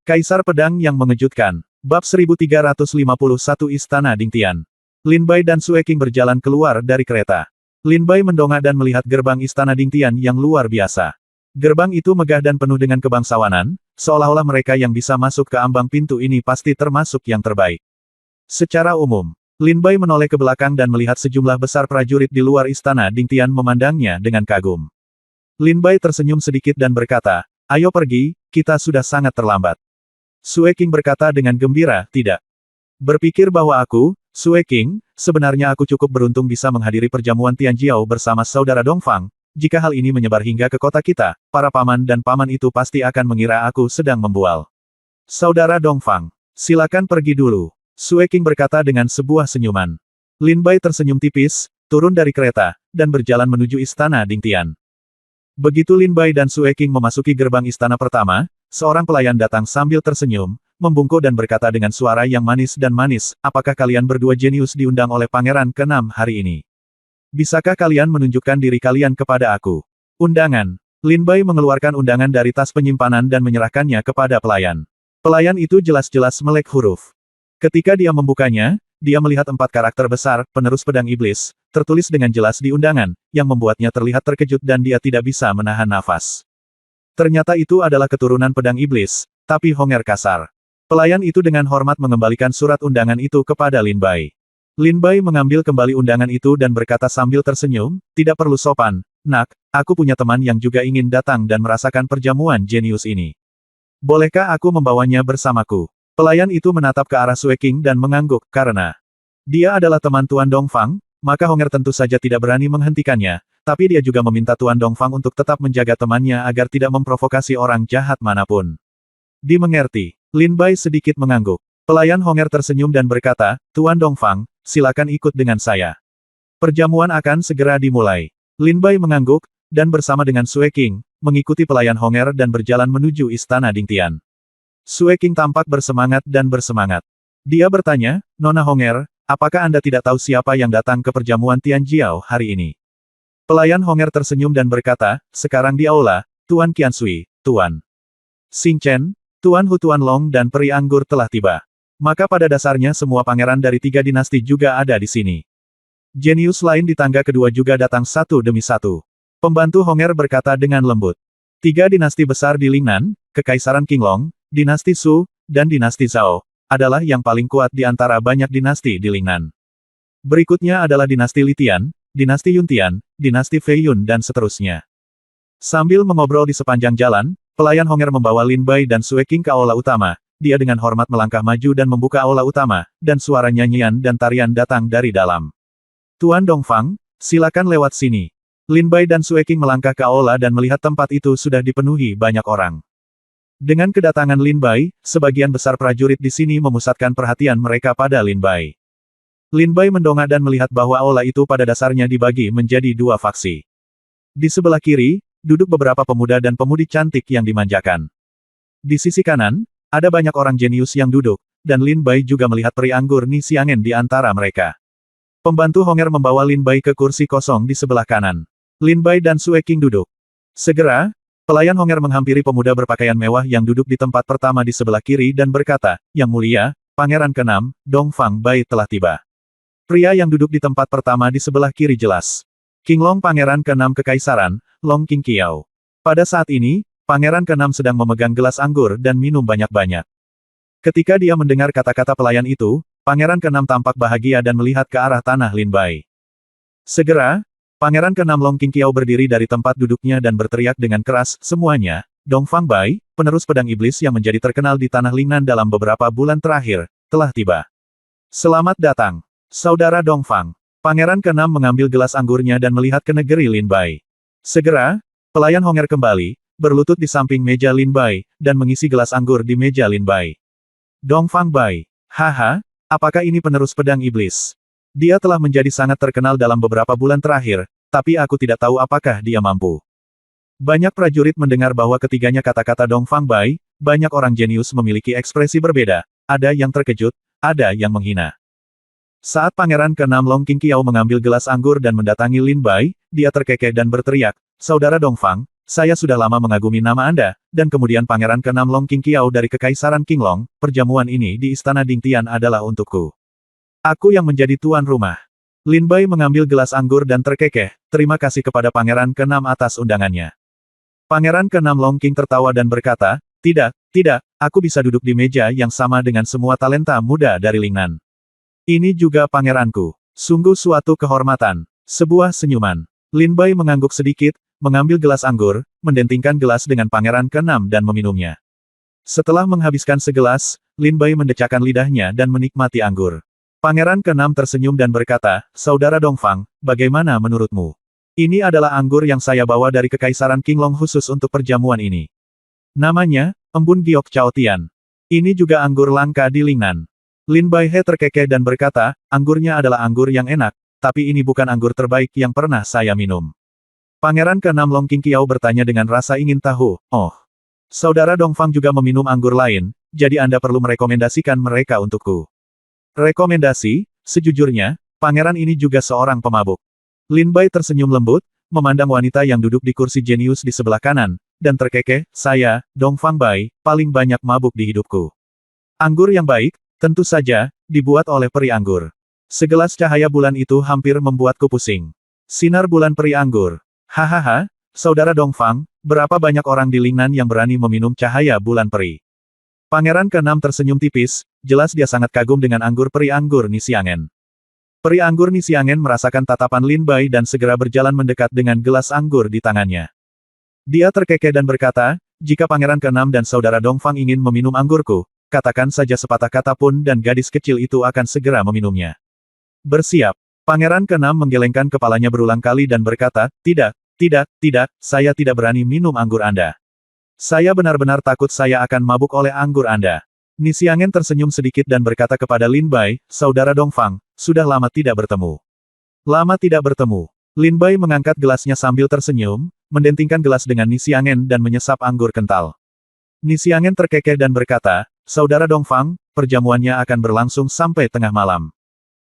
Kaisar Pedang yang Mengejutkan. Bab 1351 Istana Dingtian. Lin Bai dan Sue King berjalan keluar dari kereta. Lin Bai mendongak dan melihat gerbang Istana Dingtian yang luar biasa. Gerbang itu megah dan penuh dengan kebangsawanan, seolah-olah mereka yang bisa masuk ke ambang pintu ini pasti termasuk yang terbaik. Secara umum, Lin Bai menoleh ke belakang dan melihat sejumlah besar prajurit di luar Istana Dingtian memandangnya dengan kagum. Lin Bai tersenyum sedikit dan berkata, "Ayo pergi, kita sudah sangat terlambat." Sue King berkata dengan gembira, "Tidak. Berpikir bahwa aku, Sue King, sebenarnya aku cukup beruntung bisa menghadiri perjamuan Tianjiao bersama saudara Dongfang. Jika hal ini menyebar hingga ke kota kita, para paman dan paman itu pasti akan mengira aku sedang membual. Saudara Dongfang, silakan pergi dulu." Sue King berkata dengan sebuah senyuman. Lin Bai tersenyum tipis, turun dari kereta, dan berjalan menuju Istana Dingtian. Begitu Lin Bai dan Sue King memasuki gerbang istana pertama, seorang pelayan datang sambil tersenyum, membungkuk dan berkata dengan suara yang manis dan manis, "Apakah kalian berdua jenius diundang oleh Pangeran ke-6 hari ini? Bisakah kalian menunjukkan diri kalian kepada aku?" Undangan. Lin Bai mengeluarkan undangan dari tas penyimpanan dan menyerahkannya kepada pelayan. Pelayan itu jelas-jelas melek huruf. Ketika dia membukanya, dia melihat 4 karakter besar, penerus pedang iblis, tertulis dengan jelas di undangan, yang membuatnya terlihat terkejut dan dia tidak bisa menahan nafas. Ternyata itu adalah keturunan pedang iblis, tapi Honger kasar. Pelayan itu dengan hormat mengembalikan surat undangan itu kepada Lin Bai. Lin Bai mengambil kembali undangan itu dan berkata sambil tersenyum, "Tidak perlu sopan, nak, aku punya teman yang juga ingin datang dan merasakan perjamuan jenius ini. Bolehkah aku membawanya bersamaku?" Pelayan itu menatap ke arah Sue King dan mengangguk, karena dia adalah teman Tuan Dongfang, maka Honger tentu saja tidak berani menghentikannya, tapi dia juga meminta Tuan Dongfang untuk tetap menjaga temannya agar tidak memprovokasi orang jahat manapun. Dimengerti. Lin Bai sedikit mengangguk. Pelayan Honger tersenyum dan berkata, "Tuan Dongfang, silakan ikut dengan saya. Perjamuan akan segera dimulai." Lin Bai mengangguk, dan bersama dengan Sue King, mengikuti pelayan Honger dan berjalan menuju Istana Dingtian. Sue King tampak bersemangat dan bersemangat. Dia bertanya, "Nona Honger, apakah Anda tidak tahu siapa yang datang ke perjamuan Tianjiao hari ini?" Pelayan Honger tersenyum dan berkata, "Sekarang di aula, Tuan Qiansui, Tuan Xing Chen, Tuan Hu Tuan Long dan peri anggur telah tiba. Maka pada dasarnya semua pangeran dari 3 dinasti juga ada di sini." Jenius lain di tangga kedua juga datang satu demi satu. Pembantu Honger berkata dengan lembut. 3 dinasti besar di Lingnan, Kekaisaran Qinglong, Dinasti Su, dan Dinasti Zhao, adalah yang paling kuat di antara banyak dinasti di Lingnan. Berikutnya adalah Dinasti Litian, Dinasti Yuntian, Dinasti Fei Yun dan seterusnya. Sambil mengobrol di sepanjang jalan, pelayan Honger membawa Lin Bai dan Sue King ke aula utama. Dia dengan hormat melangkah maju dan membuka aula utama, dan suara nyanyian dan tarian datang dari dalam. "Tuan Dongfang, silakan lewat sini." Lin Bai dan Sue King melangkah ke aula dan melihat tempat itu sudah dipenuhi banyak orang. Dengan kedatangan Lin Bai, sebagian besar prajurit di sini memusatkan perhatian mereka pada Lin Bai. Lin Bai mendongak dan melihat bahwa aula itu pada dasarnya dibagi menjadi 2 faksi. Di sebelah kiri, duduk beberapa pemuda dan pemudi cantik yang dimanjakan. Di sisi kanan, ada banyak orang jenius yang duduk, dan Lin Bai juga melihat peri anggur Ni Xiangen di antara mereka. Pembantu Honger membawa Lin Bai ke kursi kosong di sebelah kanan. Lin Bai dan Sue King duduk. Segera, pelayan Honger menghampiri pemuda berpakaian mewah yang duduk di tempat pertama di sebelah kiri dan berkata, "Yang mulia, Pangeran ke-6, Dongfang Bai telah tiba." Pria yang duduk di tempat pertama di sebelah kiri jelas. Qinglong Pangeran ke-6 Kekaisaran, Long Qingqiao. Pada saat ini, Pangeran ke-6 sedang memegang gelas anggur dan minum banyak-banyak. Ketika dia mendengar kata-kata pelayan itu, Pangeran ke-6 tampak bahagia dan melihat ke arah tanah Lin Bai. Segera, Pangeran ke-6 Long Qingqiao berdiri dari tempat duduknya dan berteriak dengan keras, "Semuanya, Dongfang Bai, penerus pedang iblis yang menjadi terkenal di tanah Lingnan dalam beberapa bulan terakhir, telah tiba. Selamat datang, Saudara Dongfang." Pangeran ke-6 mengambil gelas anggurnya dan melihat ke negeri Lin Bai. Segera, pelayan Honger kembali, berlutut di samping meja Lin Bai, dan mengisi gelas anggur di meja Lin Bai. "Dongfang Bai, haha, apakah ini penerus pedang iblis? Dia telah menjadi sangat terkenal dalam beberapa bulan terakhir, tapi aku tidak tahu apakah dia mampu." Banyak prajurit mendengar bahwa ketiganya kata-kata Dongfang Bai, banyak orang jenius memiliki ekspresi berbeda, ada yang terkejut, ada yang menghina. Saat Pangeran ke-6 Long Qingqiao mengambil gelas anggur dan mendatangi Lin Bai, dia terkekeh dan berteriak, "Saudara Dongfang, saya sudah lama mengagumi nama Anda, dan kemudian Pangeran ke-6 Long Qingqiao dari Kekaisaran Qinglong, perjamuan ini di Istana Dingtian adalah untukku. Aku yang menjadi tuan rumah. Lin Bai mengambil gelas anggur dan terkekeh, terima kasih kepada Pangeran ke-6 atas undangannya. Pangeran ke-6 Long Qing tertawa dan berkata, tidak, aku bisa duduk di meja yang sama dengan semua talenta muda dari Lingnan. Ini juga pangeranku. Sungguh suatu kehormatan. Sebuah senyuman. Lin Bai mengangguk sedikit, mengambil gelas anggur, mendentingkan gelas dengan Pangeran ke-6 dan meminumnya. Setelah menghabiskan segelas, Lin Bai mendecakkan lidahnya dan menikmati anggur. Pangeran ke-6 tersenyum dan berkata, Saudara Dongfang, bagaimana menurutmu? Ini adalah anggur yang saya bawa dari Kekaisaran Qinglong khusus untuk perjamuan ini. Namanya, Embun Giok Chao Tian. Ini juga anggur langka di Lingnan. Lin Bai He terkekeh dan berkata, anggurnya adalah anggur yang enak, tapi ini bukan anggur terbaik yang pernah saya minum. Pangeran ke-6 Long Qingqiao bertanya dengan rasa ingin tahu, oh, Saudara Dongfang juga meminum anggur lain, jadi Anda perlu merekomendasikan mereka untukku. Rekomendasi, sejujurnya, pangeran ini juga seorang pemabuk. Lin Bai tersenyum lembut, memandang wanita yang duduk di kursi jenius di sebelah kanan, dan terkekeh, saya, Dongfang Bai, paling banyak mabuk di hidupku. Anggur yang baik, tentu saja, dibuat oleh peri anggur. Segelas cahaya bulan itu hampir membuatku pusing. Sinar bulan peri anggur. Hahaha, Saudara Dongfang, berapa banyak orang di Lingnan yang berani meminum cahaya bulan peri? Pangeran ke-6 tersenyum tipis, jelas dia sangat kagum dengan anggur peri anggur Nisiangen. Peri anggur Nisiangen merasakan tatapan Lin Bai dan segera berjalan mendekat dengan gelas anggur di tangannya. Dia terkekeh dan berkata, jika Pangeran ke-6 dan Saudara Dongfang ingin meminum anggurku, katakan saja sepatah kata pun dan gadis kecil itu akan segera meminumnya. Bersiap. Pangeran ke-6 menggelengkan kepalanya berulang kali dan berkata, tidak, saya tidak berani minum anggur Anda. Saya benar-benar takut saya akan mabuk oleh anggur Anda. Nisiangen tersenyum sedikit dan berkata kepada Lin Bai, Saudara Dongfang, sudah lama tidak bertemu. Lama tidak bertemu. Lin Bai mengangkat gelasnya sambil tersenyum, mendentingkan gelas dengan Nisiangen dan menyesap anggur kental. Nisiangen terkekeh dan berkata, Saudara Dongfang, perjamuannya akan berlangsung sampai tengah malam.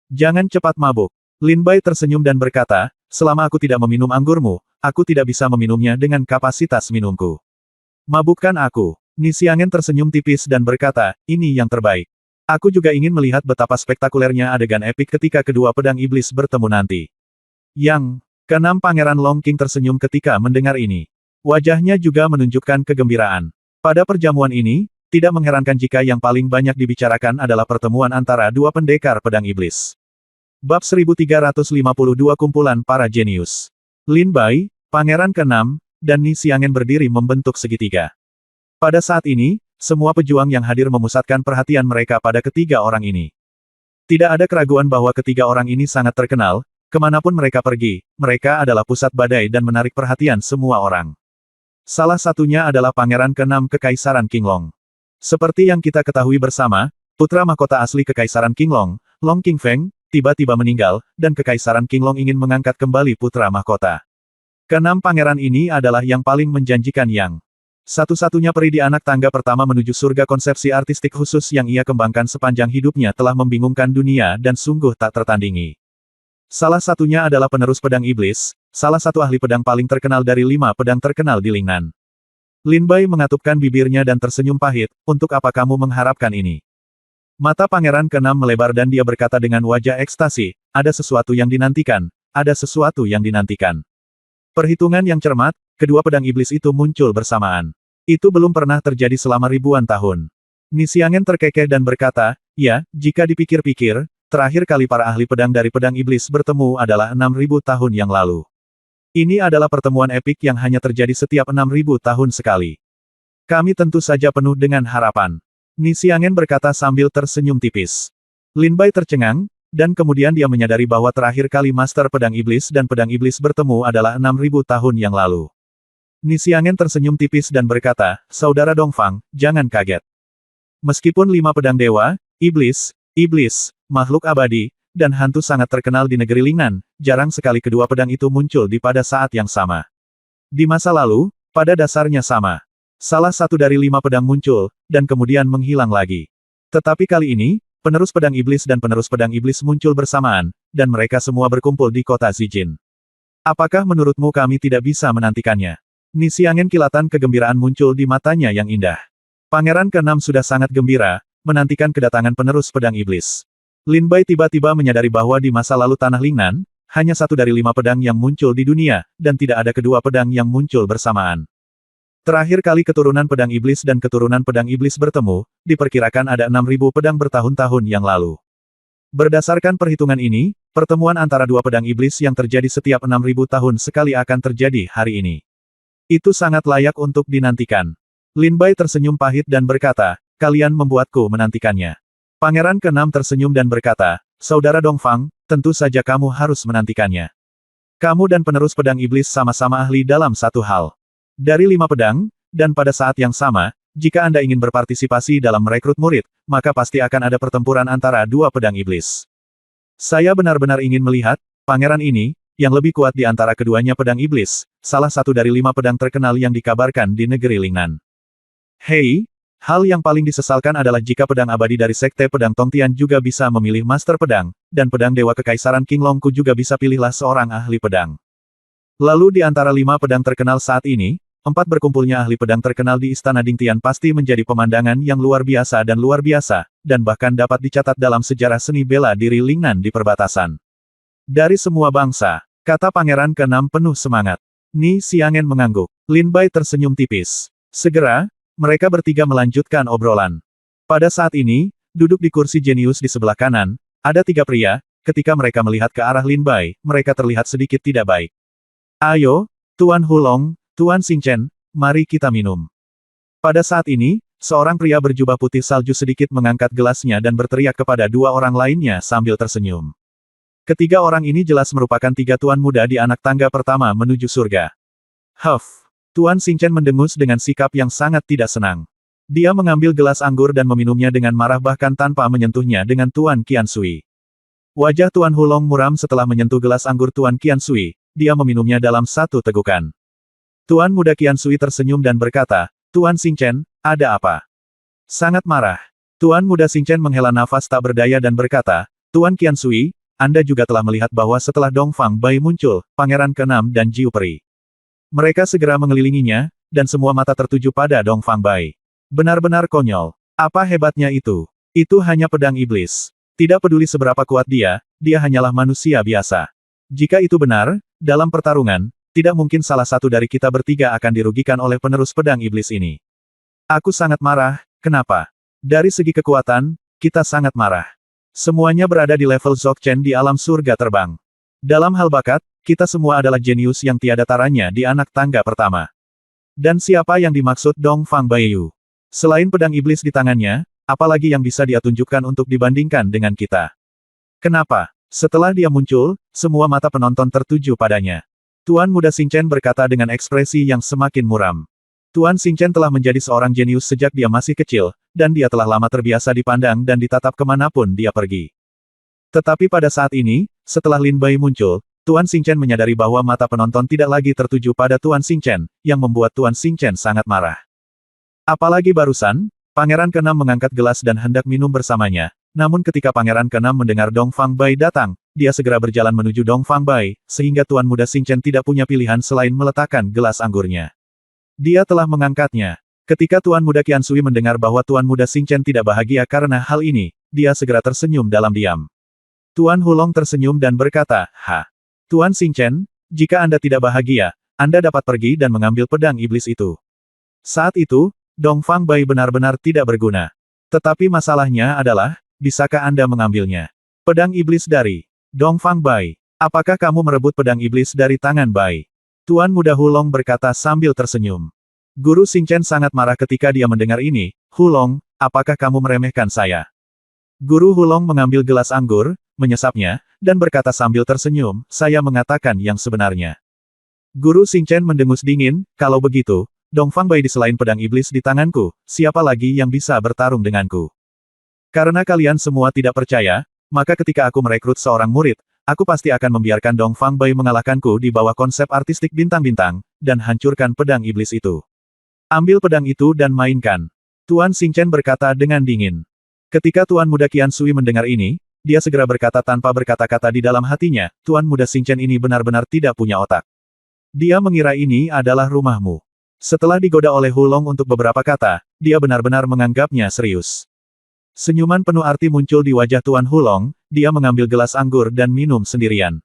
Jangan cepat mabuk. Lin Bai tersenyum dan berkata, selama aku tidak meminum anggurmu, aku tidak bisa meminumnya dengan kapasitas minumku. Mabukkan aku. Nisiangen tersenyum tipis dan berkata, ini yang terbaik. Aku juga ingin melihat betapa spektakulernya adegan epik ketika kedua pedang iblis bertemu nanti. Yang ke-6 Pangeran Long Qing tersenyum ketika mendengar ini. Wajahnya juga menunjukkan kegembiraan. Pada perjamuan ini, tidak mengherankan jika yang paling banyak dibicarakan adalah pertemuan antara dua pendekar pedang iblis. Bab 1352 Kumpulan Para Jenius. Lin Bai, Pangeran ke-6, dan Nisiangen berdiri membentuk segitiga. Pada saat ini, semua pejuang yang hadir memusatkan perhatian mereka pada ketiga orang ini. Tidak ada keraguan bahwa ketiga orang ini sangat terkenal, kemanapun mereka pergi, mereka adalah pusat badai dan menarik perhatian semua orang. Salah satunya adalah Pangeran ke-6 Kekaisaran Qinglong. Seperti yang kita ketahui bersama, putra mahkota asli Kekaisaran Qinglong, Long Qingfeng, tiba-tiba meninggal, dan Kekaisaran Qinglong ingin mengangkat kembali putra mahkota. Ke-6 pangeran ini adalah yang paling menjanjikan yang satu-satunya peri di anak tangga pertama menuju surga. Konsepsi artistik khusus yang ia kembangkan sepanjang hidupnya telah membingungkan dunia dan sungguh tak tertandingi. Salah satunya adalah penerus pedang iblis, salah satu ahli pedang paling terkenal dari 5 pedang terkenal di Lingnan. Lin Bai mengatupkan bibirnya dan tersenyum pahit, untuk apa kamu mengharapkan ini? Mata Pangeran ke-6 melebar dan dia berkata dengan wajah ekstasi, ada sesuatu yang dinantikan, ada sesuatu yang dinantikan. Perhitungan yang cermat, kedua pedang iblis itu muncul bersamaan. Itu belum pernah terjadi selama ribuan tahun. Nisiangen terkekeh dan berkata, ya, jika dipikir-pikir, terakhir kali para ahli pedang dari pedang iblis bertemu adalah 6.000 tahun yang lalu. Ini adalah pertemuan epik yang hanya terjadi setiap 6.000 tahun sekali. Kami tentu saja penuh dengan harapan. Nisiangen berkata sambil tersenyum tipis. Lin Bai tercengang, dan kemudian dia menyadari bahwa terakhir kali Master Pedang Iblis dan Pedang Iblis bertemu adalah 6.000 tahun yang lalu. Nisiangen tersenyum tipis dan berkata, Saudara Dongfang, jangan kaget. Meskipun 5 pedang dewa, iblis, makhluk abadi, dan hantu sangat terkenal di negeri Lingnan, jarang sekali kedua pedang itu muncul di pada saat yang sama. Di masa lalu, pada dasarnya sama. Salah satu dari 5 pedang muncul, dan kemudian menghilang lagi. Tetapi kali ini, penerus pedang iblis dan penerus pedang iblis muncul bersamaan, dan mereka semua berkumpul di kota Zijin. Apakah menurutmu kami tidak bisa menantikannya? Ni Xiangen kilatan kegembiraan muncul di matanya yang indah. Pangeran ke-6 sudah sangat gembira, menantikan kedatangan penerus pedang iblis. Lin Bai tiba-tiba menyadari bahwa di masa lalu Tanah Lingnan, hanya satu dari 5 pedang yang muncul di dunia, dan tidak ada kedua pedang yang muncul bersamaan. Terakhir kali keturunan pedang iblis dan keturunan pedang iblis bertemu, diperkirakan ada 6.000 pedang bertahun-tahun yang lalu. Berdasarkan perhitungan ini, pertemuan antara dua pedang iblis yang terjadi setiap 6.000 tahun sekali akan terjadi hari ini. Itu sangat layak untuk dinantikan. Lin Bai tersenyum pahit dan berkata, kalian membuatku menantikannya. Pangeran ke-6 tersenyum dan berkata, Saudara Dongfang, tentu saja kamu harus menantikannya. Kamu dan penerus pedang iblis sama-sama ahli dalam satu hal. Dari 5 pedang, dan pada saat yang sama, jika Anda ingin berpartisipasi dalam merekrut murid, maka pasti akan ada pertempuran antara dua pedang iblis. Saya benar-benar ingin melihat, pangeran ini, yang lebih kuat di antara keduanya pedang iblis, salah satu dari 5 pedang terkenal yang dikabarkan di negeri Lingnan. Hei, hal yang paling disesalkan adalah jika pedang abadi dari Sekte Pedang Tongtian juga bisa memilih Master Pedang, dan pedang Dewa Kekaisaran King Longku juga bisa pilihlah seorang ahli pedang. Lalu di antara 5 pedang terkenal saat ini, 4 berkumpulnya ahli pedang terkenal di Istana Dingtian pasti menjadi pemandangan yang luar biasa, dan bahkan dapat dicatat dalam sejarah seni bela diri Lingnan di perbatasan. Dari semua bangsa, kata Pangeran ke-6 penuh semangat. Ni Xiangen mengangguk. Lin Bai tersenyum tipis. Segera, mereka bertiga melanjutkan obrolan. Pada saat ini, duduk di kursi jenius di sebelah kanan, ada 3 pria. Ketika mereka melihat ke arah Lin Bai, mereka terlihat sedikit tidak baik. Ayo, Tuan Hulong, Tuan Xingchen, mari kita minum. Pada saat ini, seorang pria berjubah putih salju sedikit mengangkat gelasnya dan berteriak kepada 2 orang lainnya sambil tersenyum. Ketiga orang ini jelas merupakan 3 tuan muda di anak tangga pertama menuju surga. Huff. Tuan Xingchen mendengus dengan sikap yang sangat tidak senang. Dia mengambil gelas anggur dan meminumnya dengan marah bahkan tanpa menyentuhnya dengan Tuan Qiansui. Wajah Tuan Hulong muram setelah menyentuh gelas anggur Tuan Qiansui, dia meminumnya dalam satu tegukan. Tuan muda Qiansui tersenyum dan berkata, Tuan Xingchen, ada apa? Sangat marah. Tuan muda Xingchen menghela nafas tak berdaya dan berkata, Tuan Qiansui, Anda juga telah melihat bahwa setelah Dongfang Bai muncul, Pangeran ke-6 dan Jiu Peri. Mereka segera mengelilinginya, dan semua mata tertuju pada Dongfang Bai. Benar-benar konyol. Apa hebatnya itu? Itu hanya pedang iblis. Tidak peduli seberapa kuat dia hanyalah manusia biasa. Jika itu benar, dalam pertarungan, tidak mungkin salah satu dari kita bertiga akan dirugikan oleh penerus pedang iblis ini. Aku sangat marah, kenapa? Dari segi kekuatan, kita sangat marah. Semuanya berada di level Dzogchen di alam surga terbang. Dalam hal bakat, kita semua adalah jenius yang tiada taranya di anak tangga pertama. Dan siapa yang dimaksud Dongfang Baiyu? Selain pedang iblis di tangannya, apalagi yang bisa dia tunjukkan untuk dibandingkan dengan kita? Kenapa? Setelah dia muncul, semua mata penonton tertuju padanya. Tuan muda Xingchen berkata dengan ekspresi yang semakin muram. Tuan Xingchen telah menjadi seorang jenius sejak dia masih kecil, dan dia telah lama terbiasa dipandang dan ditatap kemanapun dia pergi. Tetapi pada saat ini, setelah Lin Bai muncul, Tuan Xingchen menyadari bahwa mata penonton tidak lagi tertuju pada Tuan Xingchen, yang membuat Tuan Xingchen sangat marah. Apalagi barusan, Pangeran ke-6 mengangkat gelas dan hendak minum bersamanya, namun ketika Pangeran ke-6 mendengar Dongfang Bai datang, dia segera berjalan menuju Dongfang Bai, sehingga Tuan muda Xingchen tidak punya pilihan selain meletakkan gelas anggurnya. Dia telah mengangkatnya. Ketika Tuan muda Qiansui mendengar bahwa Tuan muda Xingchen tidak bahagia karena hal ini, dia segera tersenyum dalam diam. Tuan Hulong tersenyum dan berkata, Tuan Xingchen, jika Anda tidak bahagia, Anda dapat pergi dan mengambil pedang iblis itu. Saat itu, Dongfang Bai benar-benar tidak berguna. Tetapi masalahnya adalah, bisakah Anda mengambilnya? Pedang iblis dari Dongfang Bai. Apakah kamu merebut pedang iblis dari tangan Bai? Tuan muda Hulong berkata sambil tersenyum. Guru Xingchen sangat marah ketika dia mendengar ini. Hulong, apakah kamu meremehkan saya? Guru Hulong mengambil gelas anggur, menyesapnya, dan berkata sambil tersenyum, saya mengatakan yang sebenarnya. Guru Xingchen mendengus dingin, kalau begitu, Dongfang Bai di selain pedang iblis di tanganku, siapa lagi yang bisa bertarung denganku? Karena kalian semua tidak percaya, maka ketika aku merekrut seorang murid, aku pasti akan membiarkan Dongfang Bai mengalahkanku di bawah konsep artistik bintang-bintang, dan hancurkan pedang iblis itu. Ambil pedang itu dan mainkan. Tuan Xingchen berkata dengan dingin. Ketika Tuan muda Qiansui mendengar ini, dia segera berkata tanpa berkata-kata di dalam hatinya, Tuan muda Xingchen ini benar-benar tidak punya otak. Dia mengira ini adalah rumahmu. Setelah digoda oleh Hulong untuk beberapa kata, dia benar-benar menganggapnya serius. Senyuman penuh arti muncul di wajah Tuan Hulong, dia mengambil gelas anggur dan minum sendirian.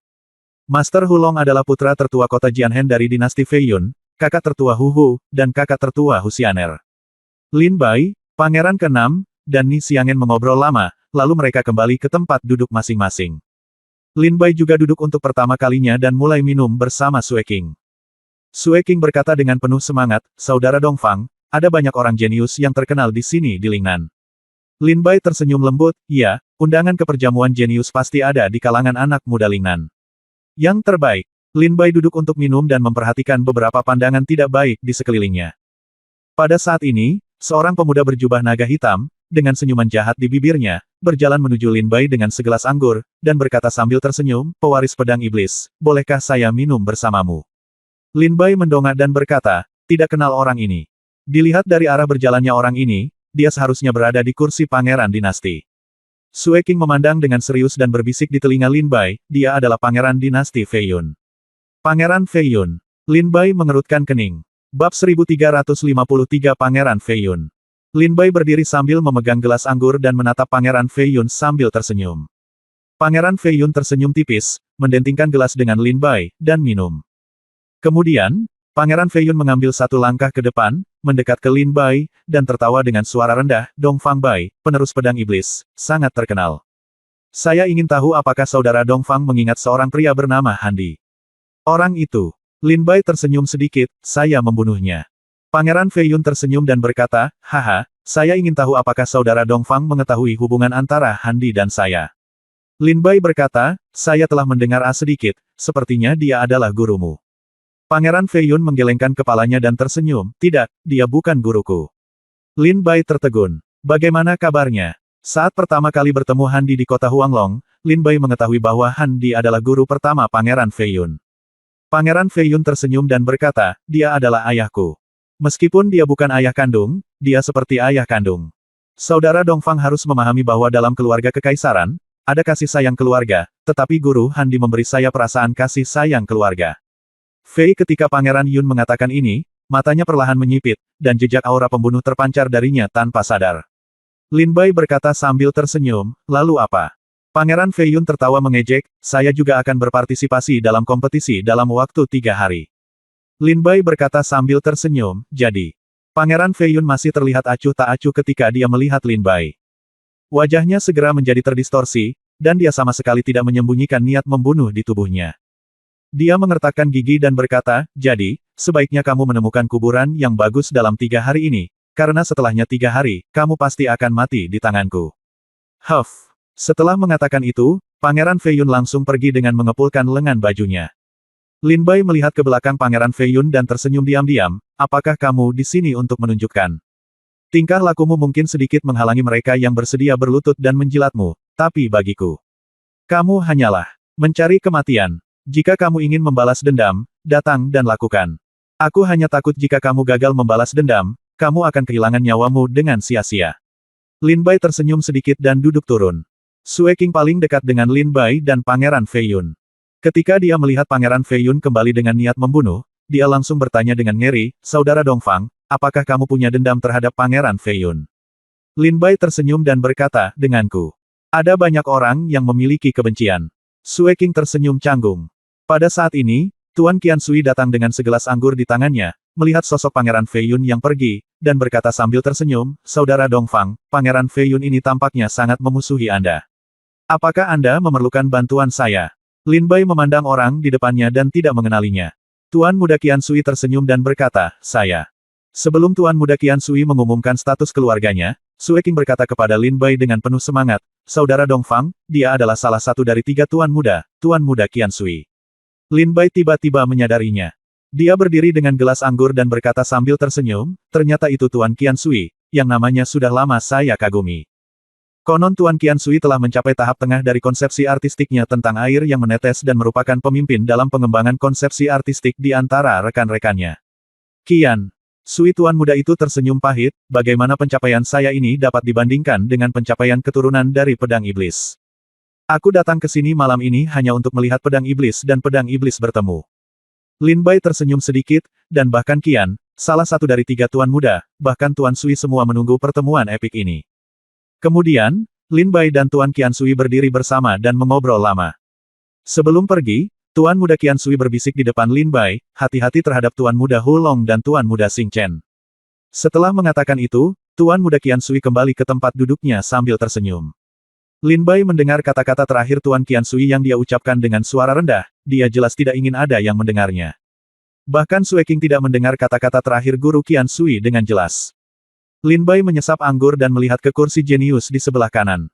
Master Hulong adalah putra tertua kota Jianhen dari dinasti Feiyun, kakak tertua Hu Hu, dan kakak tertua Hu Xianer. Lin Bai, pangeran ke-6, dan Ni Xiangen mengobrol lama, lalu mereka kembali ke tempat duduk masing-masing. Lin Bai juga duduk untuk pertama kalinya dan mulai minum bersama Sue King. Sue King berkata dengan penuh semangat, "Saudara Dongfang, ada banyak orang jenius yang terkenal di sini di Lingnan." Lin Bai tersenyum lembut, "Ya, undangan ke perjamuan jenius pasti ada di kalangan anak muda Lingnan. Yang terbaik." Lin Bai duduk untuk minum dan memperhatikan beberapa pandangan tidak baik di sekelilingnya. Pada saat ini, seorang pemuda berjubah naga hitam, dengan senyuman jahat di bibirnya, berjalan menuju Lin Bai dengan segelas anggur, dan berkata sambil tersenyum, "Pewaris pedang iblis, bolehkah saya minum bersamamu?" Lin Bai mendongak dan berkata, "Tidak kenal orang ini. Dilihat dari arah berjalannya orang ini, dia seharusnya berada di kursi pangeran dinasti." Sue King memandang dengan serius dan berbisik di telinga Lin Bai, "Dia adalah pangeran dinasti Feiyun." Pangeran Feiyun. Lin Bai mengerutkan kening. Bab 1353 Pangeran Feiyun. Lin Bai berdiri sambil memegang gelas anggur dan menatap Pangeran Feiyun sambil tersenyum. Pangeran Feiyun tersenyum tipis, mendentingkan gelas dengan Lin Bai, dan minum. Kemudian, Pangeran Feiyun mengambil satu langkah ke depan, mendekat ke Lin Bai, dan tertawa dengan suara rendah, "Dongfang Bai, penerus pedang iblis, sangat terkenal. Saya ingin tahu apakah saudara Dongfang mengingat seorang pria bernama Handi." Orang itu. Lin Bai tersenyum sedikit, "Saya membunuhnya." Pangeran Feiyun tersenyum dan berkata, "Haha, saya ingin tahu apakah saudara Dongfang mengetahui hubungan antara Handi dan saya." Lin Bai berkata, "Saya telah mendengar sedikit, sepertinya dia adalah gurumu." Pangeran Feiyun menggelengkan kepalanya dan tersenyum, "Tidak, dia bukan guruku." Lin Bai tertegun. "Bagaimana kabarnya?" Saat pertama kali bertemu Handi di kota Huanglong, Lin Bai mengetahui bahwa Handi adalah guru pertama Pangeran Feiyun. Pangeran Feiyun tersenyum dan berkata, "Dia adalah ayahku. Meskipun dia bukan ayah kandung, dia seperti ayah kandung." Saudara Dongfang harus memahami bahwa dalam keluarga kekaisaran, ada kasih sayang keluarga, tetapi guru Handi memberi saya perasaan kasih sayang keluarga. Fei ketika Pangeran Yun mengatakan ini, matanya perlahan menyipit, dan jejak aura pembunuh terpancar darinya tanpa sadar. Lin Bai berkata sambil tersenyum, "Lalu apa?" Pangeran Feiyun tertawa mengejek, "Saya juga akan berpartisipasi dalam kompetisi dalam waktu 3 hari." Lin Bai berkata sambil tersenyum, "Jadi." Pangeran Feiyun masih terlihat acuh tak acuh ketika dia melihat Lin Bai. Wajahnya segera menjadi terdistorsi, dan dia sama sekali tidak menyembunyikan niat membunuh di tubuhnya. Dia mengertakkan gigi dan berkata, "Jadi, sebaiknya kamu menemukan kuburan yang bagus dalam 3 hari ini, karena setelahnya 3 hari, kamu pasti akan mati di tanganku." Huff. Setelah mengatakan itu, Pangeran Feiyun langsung pergi dengan mengepulkan lengan bajunya. Lin Bai melihat ke belakang Pangeran Feiyun dan tersenyum diam-diam, "Apakah kamu di sini untuk menunjukkan? Tingkah lakumu mungkin sedikit menghalangi mereka yang bersedia berlutut dan menjilatmu, tapi bagiku, kamu hanyalah mencari kematian. Jika kamu ingin membalas dendam, datang dan lakukan. Aku hanya takut jika kamu gagal membalas dendam, kamu akan kehilangan nyawamu dengan sia-sia." Lin Bai tersenyum sedikit dan duduk turun. Sue King paling dekat dengan Lin Bai dan Pangeran Feiyun. Ketika dia melihat Pangeran Feiyun kembali dengan niat membunuh, dia langsung bertanya dengan ngeri, "Saudara Dongfang, apakah kamu punya dendam terhadap Pangeran Feiyun?" Lin Bai tersenyum dan berkata, "Denganku. Ada banyak orang yang memiliki kebencian." Sue King tersenyum canggung. Pada saat ini, Tuan Qiansui datang dengan segelas anggur di tangannya, melihat sosok Pangeran Feiyun yang pergi, dan berkata sambil tersenyum, "Saudara Dongfang, Pangeran Feiyun ini tampaknya sangat memusuhi Anda. Apakah Anda memerlukan bantuan saya?" Lin Bai memandang orang di depannya dan tidak mengenalinya. Tuan Muda Qiansui tersenyum dan berkata, "Saya." Sebelum Tuan Muda Qiansui mengumumkan status keluarganya, Sue King berkata kepada Lin Bai dengan penuh semangat, "Saudara Dongfang, dia adalah salah satu dari 3 Tuan Muda Qiansui." Lin Bai tiba-tiba menyadarinya. Dia berdiri dengan gelas anggur dan berkata sambil tersenyum, "Ternyata itu Tuan Qiansui, yang namanya sudah lama saya kagumi." Konon Tuan Qiansui telah mencapai tahap tengah dari konsepsi artistiknya tentang air yang menetes dan merupakan pemimpin dalam pengembangan konsepsi artistik di antara rekan-rekannya. Sui Tuan Muda itu tersenyum pahit, "Bagaimana pencapaian saya ini dapat dibandingkan dengan pencapaian keturunan dari pedang iblis? Aku datang ke sini malam ini hanya untuk melihat pedang iblis dan pedang iblis bertemu." Lin Bai tersenyum sedikit, dan bahkan Qian, salah satu dari 3 tuan muda, bahkan Tuan Sui semua menunggu pertemuan epik ini. Kemudian, Lin Bai dan Tuan Qian Sui berdiri bersama dan mengobrol lama. Sebelum pergi, Tuan Muda Qian Sui berbisik di depan Lin Bai, hati-hati terhadap Tuan Muda Hu Long dan Tuan Muda Xing Chen. Setelah mengatakan itu, Tuan Muda Qian Sui kembali ke tempat duduknya sambil tersenyum. Lin Bai mendengar kata-kata terakhir Tuan Qian Sui yang dia ucapkan dengan suara rendah, dia jelas tidak ingin ada yang mendengarnya. Bahkan Sue King tidak mendengar kata-kata terakhir Guru Qian Sui dengan jelas. Lin Bai menyesap anggur dan melihat ke kursi jenius di sebelah kanan.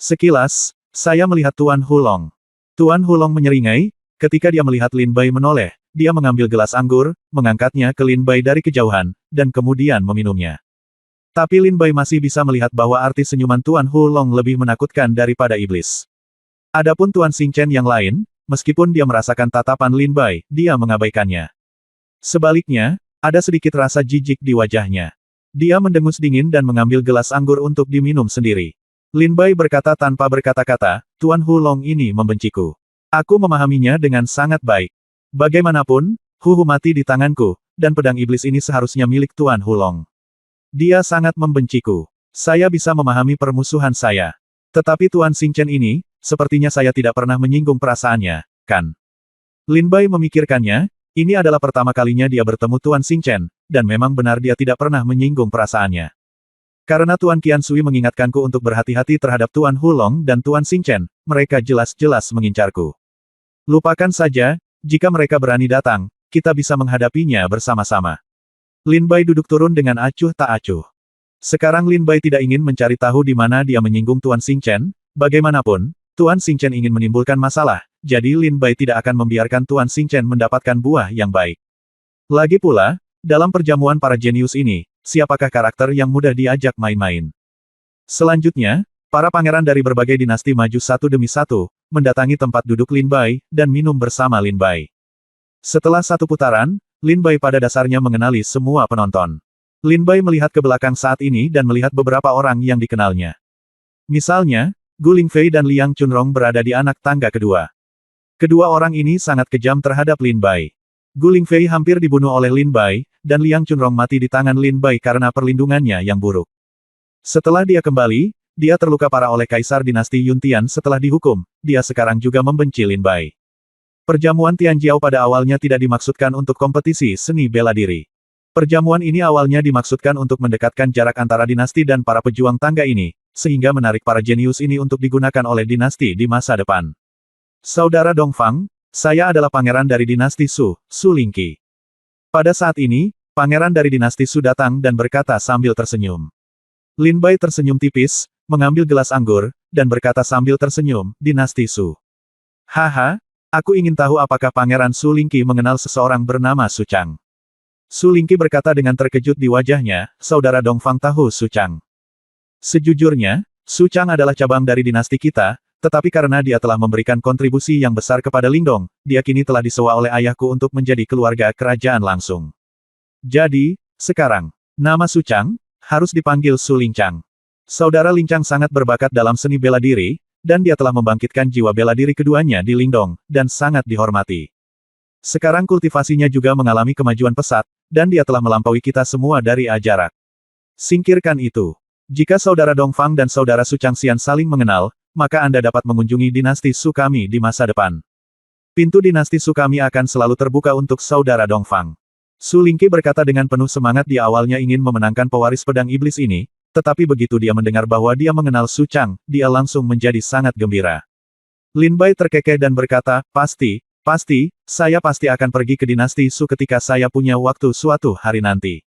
Sekilas, saya melihat Tuan Hu Long. Tuan Hu Long menyeringai, ketika dia melihat Lin Bai menoleh, dia mengambil gelas anggur, mengangkatnya ke Lin Bai dari kejauhan, dan kemudian meminumnya. Tapi Lin Bai masih bisa melihat bahwa arti senyuman Tuan Hu Long lebih menakutkan daripada iblis. Adapun Tuan Xing Chen yang lain, meskipun dia merasakan tatapan Lin Bai, dia mengabaikannya. Sebaliknya, ada sedikit rasa jijik di wajahnya. Dia mendengus dingin dan mengambil gelas anggur untuk diminum sendiri. Lin Bai berkata tanpa berkata-kata, Tuan Hu Long ini membenciku. Aku memahaminya dengan sangat baik. Bagaimanapun, Hu mati di tanganku, dan pedang iblis ini seharusnya milik Tuan Hu Long. Dia sangat membenciku. Saya bisa memahami permusuhan saya. Tetapi Tuan Xing Chen ini, sepertinya saya tidak pernah menyinggung perasaannya, kan? Lin Bai memikirkannya, ini adalah pertama kalinya dia bertemu Tuan Xing Chen, dan memang benar dia tidak pernah menyinggung perasaannya. Karena Tuan Qian Sui mengingatkanku untuk berhati-hati terhadap Tuan Hu Long dan Tuan Xing Chen, mereka jelas-jelas mengincarku. Lupakan saja, jika mereka berani datang, kita bisa menghadapinya bersama-sama. Lin Bai duduk turun dengan acuh tak acuh. Sekarang Lin Bai tidak ingin mencari tahu di mana dia menyinggung Tuan Xing Chen, bagaimanapun, Tuan Xing Chen ingin menimbulkan masalah, jadi Lin Bai tidak akan membiarkan Tuan Xing Chen mendapatkan buah yang baik. Lagi pula, dalam perjamuan para jenius ini, siapakah karakter yang mudah diajak main-main? Selanjutnya, para pangeran dari berbagai dinasti maju satu demi satu, mendatangi tempat duduk Lin Bai, dan minum bersama Lin Bai. Setelah satu putaran, Lin Bai pada dasarnya mengenali semua penonton. Lin Bai melihat ke belakang saat ini dan melihat beberapa orang yang dikenalnya. Misalnya, Gu Lingfei dan Liang Chunrong berada di anak tangga kedua. Kedua orang ini sangat kejam terhadap Lin Bai. Gu Lingfei hampir dibunuh oleh Lin Bai, dan Liang Chunrong mati di tangan Lin Bai karena perlindungannya yang buruk. Setelah dia kembali, dia terluka parah oleh Kaisar Dinasti Yuntian setelah dihukum, dia sekarang juga membenci Lin Bai. Perjamuan Tianjiao pada awalnya tidak dimaksudkan untuk kompetisi seni bela diri. Perjamuan ini awalnya dimaksudkan untuk mendekatkan jarak antara dinasti dan para pejuang tangga ini, sehingga menarik para jenius ini untuk digunakan oleh dinasti di masa depan. Saudara Dongfang, saya adalah pangeran dari dinasti Su, Su Lingqi. Pada saat ini, pangeran dari dinasti Su datang dan berkata sambil tersenyum. Lin Bai tersenyum tipis, mengambil gelas anggur, dan berkata sambil tersenyum, dinasti Su. Haha. Aku ingin tahu apakah Pangeran Su Lingqi mengenal seseorang bernama Su Chang. Su Lingqi berkata dengan terkejut di wajahnya, saudara Dongfang tahu Su Chang. Sejujurnya, Su Chang adalah cabang dari dinasti kita, tetapi karena dia telah memberikan kontribusi yang besar kepada Lingdong, dia kini telah disewa oleh ayahku untuk menjadi keluarga kerajaan langsung. Jadi, sekarang, nama Su Chang, harus dipanggil Su Lingchang. Saudara Lingchang sangat berbakat dalam seni bela diri, dan dia telah membangkitkan jiwa bela diri keduanya di Lingdong, dan sangat dihormati. Sekarang kultivasinya juga mengalami kemajuan pesat, dan dia telah melampaui kita semua dari jarak. Singkirkan itu. Jika saudara Dongfang dan saudara Su Changxian saling mengenal, maka Anda dapat mengunjungi dinasti Su kami di masa depan. Pintu dinasti Su kami akan selalu terbuka untuk saudara Dongfang. Su Lingqi berkata dengan penuh semangat dia awalnya ingin memenangkan pewaris pedang iblis ini, tetapi begitu dia mendengar bahwa dia mengenal Su Chang, dia langsung menjadi sangat gembira. Lin Bai terkekeh dan berkata, pasti, saya pasti akan pergi ke dinasti Su ketika saya punya waktu suatu hari nanti.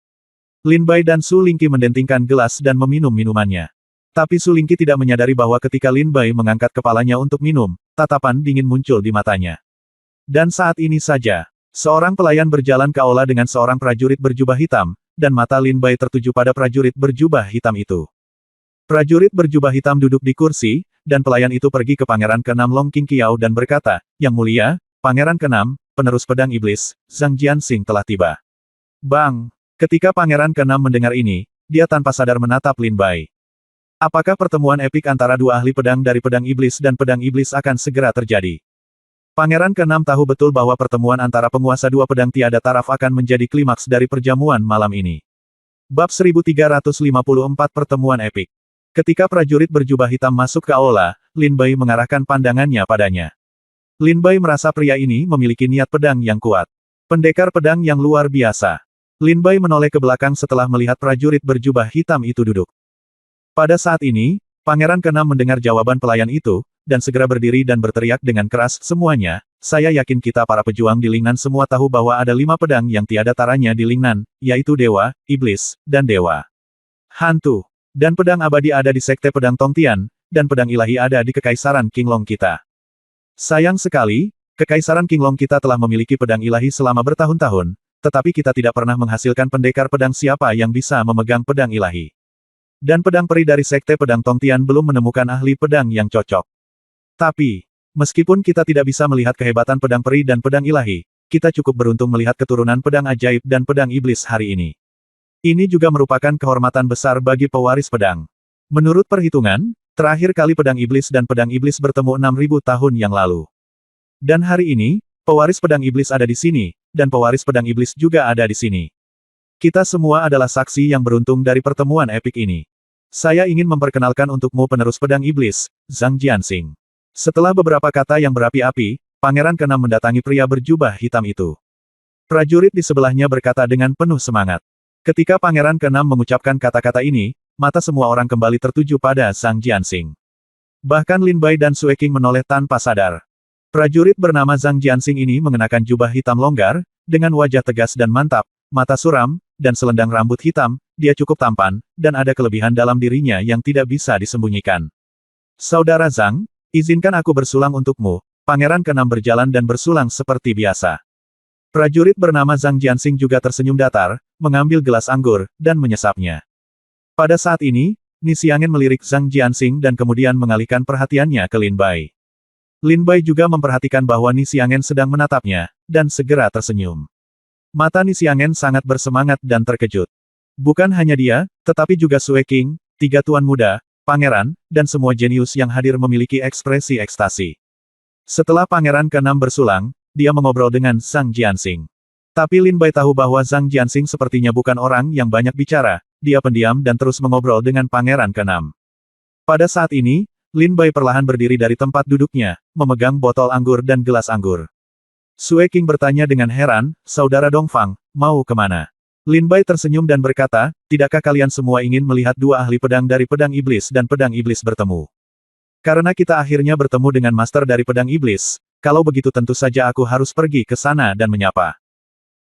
Lin Bai dan Su Lingqi mendentingkan gelas dan meminum minumannya. Tapi Su Lingqi tidak menyadari bahwa ketika Lin Bai mengangkat kepalanya untuk minum, tatapan dingin muncul di matanya. Dan saat ini saja, seorang pelayan berjalan ke aula dengan seorang prajurit berjubah hitam, dan mata Lin Bai tertuju pada prajurit berjubah hitam itu. Prajurit berjubah hitam duduk di kursi, dan pelayan itu pergi ke Pangeran ke-6 Long Qingqiao dan berkata, Yang mulia, Pangeran ke-6, penerus pedang iblis, Zhang Jianxing telah tiba. Bang! Ketika Pangeran ke-6 mendengar ini, dia tanpa sadar menatap Lin Bai. Apakah pertemuan epik antara dua ahli pedang dari pedang iblis dan pedang iblis akan segera terjadi? Pangeran ke-6 tahu betul bahwa pertemuan antara penguasa dua pedang tiada taraf akan menjadi klimaks dari perjamuan malam ini. Bab 1354 Pertemuan Epik. Ketika prajurit berjubah hitam masuk ke aula, Lin Bai mengarahkan pandangannya padanya. Lin Bai merasa pria ini memiliki niat pedang yang kuat. Pendekar pedang yang luar biasa. Lin Bai menoleh ke belakang setelah melihat prajurit berjubah hitam itu duduk. Pada saat ini, Pangeran ke-6 mendengar jawaban pelayan itu, dan segera berdiri dan berteriak dengan keras, semuanya, saya yakin kita para pejuang di Lingnan semua tahu bahwa ada 5 pedang yang tiada taranya di Lingnan, yaitu Dewa, Iblis, dan Dewa Hantu. Dan pedang abadi ada di Sekte Pedang Tongtian, dan pedang ilahi ada di Kekaisaran Qinglong kita. Sayang sekali, Kekaisaran Qinglong kita telah memiliki pedang ilahi selama bertahun-tahun, tetapi kita tidak pernah menghasilkan pendekar pedang siapa yang bisa memegang pedang ilahi. Dan pedang peri dari Sekte Pedang Tongtian belum menemukan ahli pedang yang cocok. Tapi, meskipun kita tidak bisa melihat kehebatan pedang peri dan pedang ilahi, kita cukup beruntung melihat keturunan pedang ajaib dan pedang iblis hari ini. Ini juga merupakan kehormatan besar bagi pewaris pedang. Menurut perhitungan, terakhir kali pedang iblis dan pedang iblis bertemu 6.000 tahun yang lalu. Dan hari ini, pewaris pedang iblis ada di sini, dan pewaris pedang iblis juga ada di sini. Kita semua adalah saksi yang beruntung dari pertemuan epik ini. Saya ingin memperkenalkan untukmu penerus pedang iblis, Zhang Jianxing. Setelah beberapa kata yang berapi-api, Pangeran ke-6 mendatangi pria berjubah hitam itu. Prajurit di sebelahnya berkata dengan penuh semangat. Ketika Pangeran ke-6 mengucapkan kata-kata ini, mata semua orang kembali tertuju pada Zhang Jianxing. Bahkan Lin Bai dan Sue Qing menoleh tanpa sadar. Prajurit bernama Zhang Jianxing ini mengenakan jubah hitam longgar, dengan wajah tegas dan mantap, mata suram, dan selendang rambut hitam, dia cukup tampan, dan ada kelebihan dalam dirinya yang tidak bisa disembunyikan. Saudara Zhang, izinkan aku bersulang untukmu. Pangeran ke-6 berjalan dan bersulang seperti biasa. Prajurit bernama Zhang Jianxing juga tersenyum datar, mengambil gelas anggur, dan menyesapnya. Pada saat ini, Ni Xiangen melirik Zhang Jianxing dan kemudian mengalihkan perhatiannya ke Lin Bai. Lin Bai juga memperhatikan bahwa Ni Xiangen sedang menatapnya, dan segera tersenyum. Mata Ni Xiangen sangat bersemangat dan terkejut. Bukan hanya dia, tetapi juga Sue Qing, 3 tuan muda, pangeran, dan semua jenius yang hadir memiliki ekspresi ekstasi. Setelah Pangeran ke-6 bersulang, dia mengobrol dengan Zhang Jianxing. Tapi Lin Bai tahu bahwa Zhang Jianxing sepertinya bukan orang yang banyak bicara, dia pendiam dan terus mengobrol dengan Pangeran ke-6. Pada saat ini, Lin Bai perlahan berdiri dari tempat duduknya, memegang botol anggur dan gelas anggur. Sue Qing bertanya dengan heran, Saudara Dongfang, mau kemana? Lin Bai tersenyum dan berkata, tidakkah kalian semua ingin melihat 2 ahli pedang dari pedang iblis dan pedang iblis bertemu? Karena kita akhirnya bertemu dengan master dari pedang iblis, kalau begitu tentu saja aku harus pergi ke sana dan menyapa.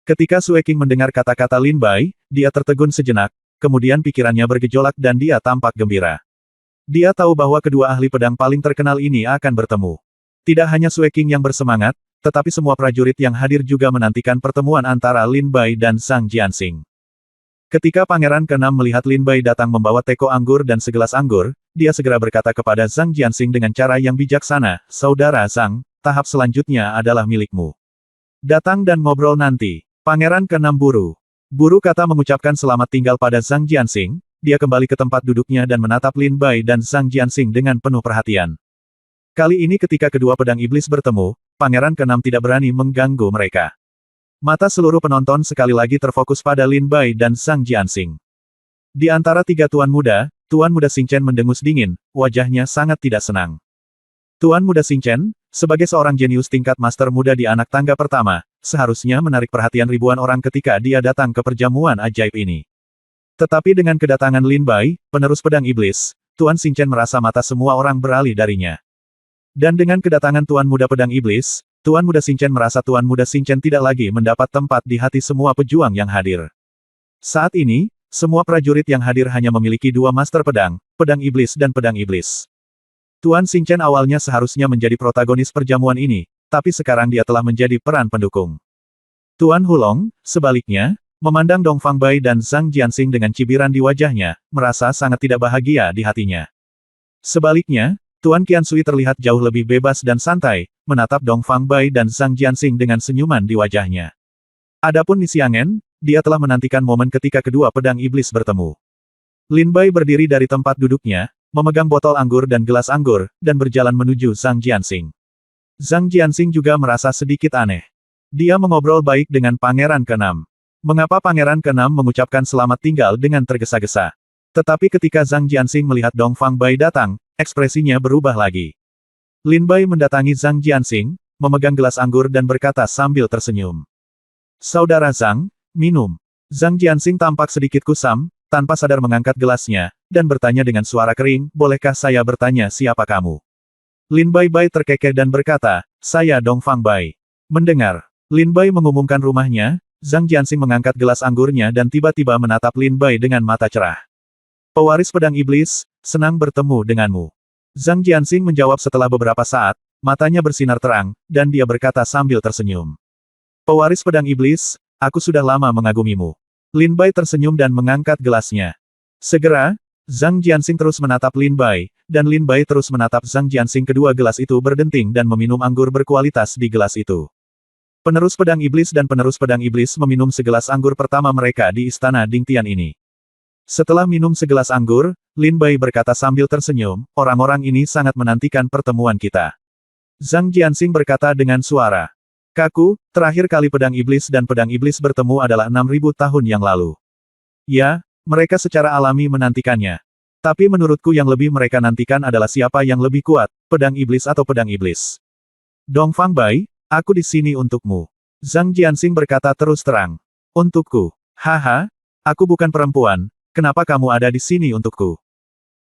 Ketika Sue Qing mendengar kata-kata Lin Bai, dia tertegun sejenak, kemudian pikirannya bergejolak dan dia tampak gembira. Dia tahu bahwa kedua ahli pedang paling terkenal ini akan bertemu. Tidak hanya Sue Qing yang bersemangat, tetapi semua prajurit yang hadir juga menantikan pertemuan antara Lin Bai dan Zhang Jianxing. Ketika Pangeran ke-6 melihat Lin Bai datang membawa teko anggur dan segelas anggur, dia segera berkata kepada Zhang Jianxing dengan cara yang bijaksana, Saudara Zhang, tahap selanjutnya adalah milikmu. Datang dan ngobrol nanti. Pangeran ke-6 buru kata mengucapkan selamat tinggal pada Zhang Jianxing, dia kembali ke tempat duduknya dan menatap Lin Bai dan Zhang Jianxing dengan penuh perhatian. Kali ini ketika kedua pedang iblis bertemu, Pangeran ke-6 tidak berani mengganggu mereka. Mata seluruh penonton sekali lagi terfokus pada Lin Bai dan Zhang Jianxing. Di antara 3 tuan muda Xing Chen mendengus dingin, wajahnya sangat tidak senang. Tuan muda Xing Chen, sebagai seorang jenius tingkat master muda di anak tangga pertama, seharusnya menarik perhatian ribuan orang ketika dia datang ke perjamuan ajaib ini. Tetapi dengan kedatangan Lin Bai, penerus pedang iblis, Tuan Xing Chen merasa mata semua orang beralih darinya. Dan dengan kedatangan Tuan Muda Pedang Iblis, Tuan Muda Xing Chen merasa Tuan Muda Xing Chen tidak lagi mendapat tempat di hati semua pejuang yang hadir. Saat ini, semua prajurit yang hadir hanya memiliki 2 master pedang, pedang iblis dan pedang iblis. Tuan Xing Chen awalnya seharusnya menjadi protagonis perjamuan ini, tapi sekarang dia telah menjadi peran pendukung. Tuan Hulong, sebaliknya, memandang Dongfang Bai dan Zhang Jianxing dengan cibiran di wajahnya, merasa sangat tidak bahagia di hatinya. Sebaliknya, Tuan Qiansui terlihat jauh lebih bebas dan santai, menatap Dongfang Bai dan Zhang Jianxing dengan senyuman di wajahnya. Adapun Ni Xiangen, dia telah menantikan momen ketika kedua pedang iblis bertemu. Lin Bai berdiri dari tempat duduknya, memegang botol anggur dan gelas anggur, dan berjalan menuju Zhang Jianxing. Zhang Jianxing juga merasa sedikit aneh. Dia mengobrol baik dengan Pangeran ke-6. Mengapa Pangeran ke-6 mengucapkan selamat tinggal dengan tergesa-gesa? Tetapi ketika Zhang Jianxing melihat Dong Fang Bai datang, ekspresinya berubah lagi. Lin Bai mendatangi Zhang Jianxing, memegang gelas anggur dan berkata sambil tersenyum. Saudara Zhang, minum. Zhang Jianxing tampak sedikit kusam, tanpa sadar mengangkat gelasnya, dan bertanya dengan suara kering, bolehkah saya bertanya siapa kamu? Lin Bai terkekeh dan berkata, saya Dong Fang Bai. Mendengar Lin Bai mengumumkan rumahnya, Zhang Jianxing mengangkat gelas anggurnya dan tiba-tiba menatap Lin Bai dengan mata cerah. Pewaris pedang iblis, senang bertemu denganmu. Zhang Jianxing menjawab setelah beberapa saat, matanya bersinar terang, dan dia berkata sambil tersenyum. Pewaris pedang iblis, aku sudah lama mengagumimu. Lin Bai tersenyum dan mengangkat gelasnya. Segera, Zhang Jianxing terus menatap Lin Bai, dan Lin Bai terus menatap Zhang Jianxing. Kedua gelas itu berdenting dan meminum anggur berkualitas di gelas itu. Penerus pedang iblis dan penerus pedang iblis meminum segelas anggur pertama mereka di istana Dingtian ini. Setelah minum segelas anggur, Lin Bai berkata sambil tersenyum, orang-orang ini sangat menantikan pertemuan kita. Zhang Jianxing berkata dengan suara kaku, terakhir kali pedang iblis dan pedang iblis bertemu adalah 6.000 tahun yang lalu. Ya, mereka secara alami menantikannya. Tapi menurutku yang lebih mereka nantikan adalah siapa yang lebih kuat, pedang iblis atau pedang iblis. Dong Fang Bai, aku di sini untukmu. Zhang Jianxing berkata terus terang. Untukku. Haha, aku bukan perempuan, kenapa kamu ada di sini untukku?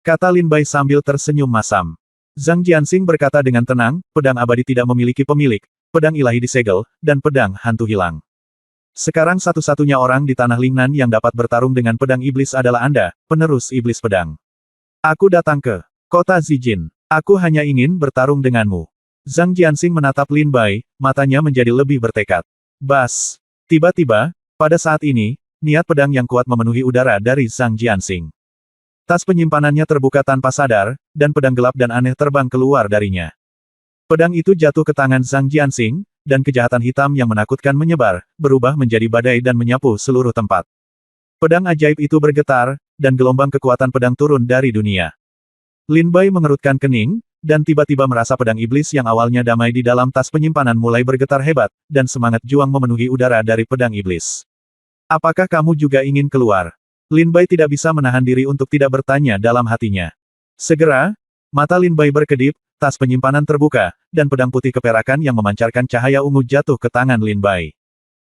Kata Lin Bai sambil tersenyum masam. Zhang Jianxing berkata dengan tenang, pedang abadi tidak memiliki pemilik, pedang ilahi disegel, dan pedang hantu hilang. Sekarang satu-satunya orang di Tanah Lingnan yang dapat bertarung dengan pedang iblis adalah Anda, penerus iblis pedang. Aku datang ke kota Zijin. Aku hanya ingin bertarung denganmu. Zhang Jianxing menatap Lin Bai, matanya menjadi lebih bertekad. Bas. Tiba-tiba, pada saat ini, niat pedang yang kuat memenuhi udara dari Zhang Jianxing. Tas penyimpanannya terbuka tanpa sadar, dan pedang gelap dan aneh terbang keluar darinya. Pedang itu jatuh ke tangan Zhang Jianxing, dan kejahatan hitam yang menakutkan menyebar, berubah menjadi badai dan menyapu seluruh tempat. Pedang ajaib itu bergetar, dan gelombang kekuatan pedang turun dari dunia. Lin Bai mengerutkan kening, dan tiba-tiba merasa pedang iblis yang awalnya damai di dalam tas penyimpanan mulai bergetar hebat, dan semangat juang memenuhi udara dari pedang iblis. Apakah kamu juga ingin keluar? Lin Bai tidak bisa menahan diri untuk tidak bertanya dalam hatinya. Segera, mata Lin Bai berkedip, tas penyimpanan terbuka, dan pedang putih keperakan yang memancarkan cahaya ungu jatuh ke tangan Lin Bai.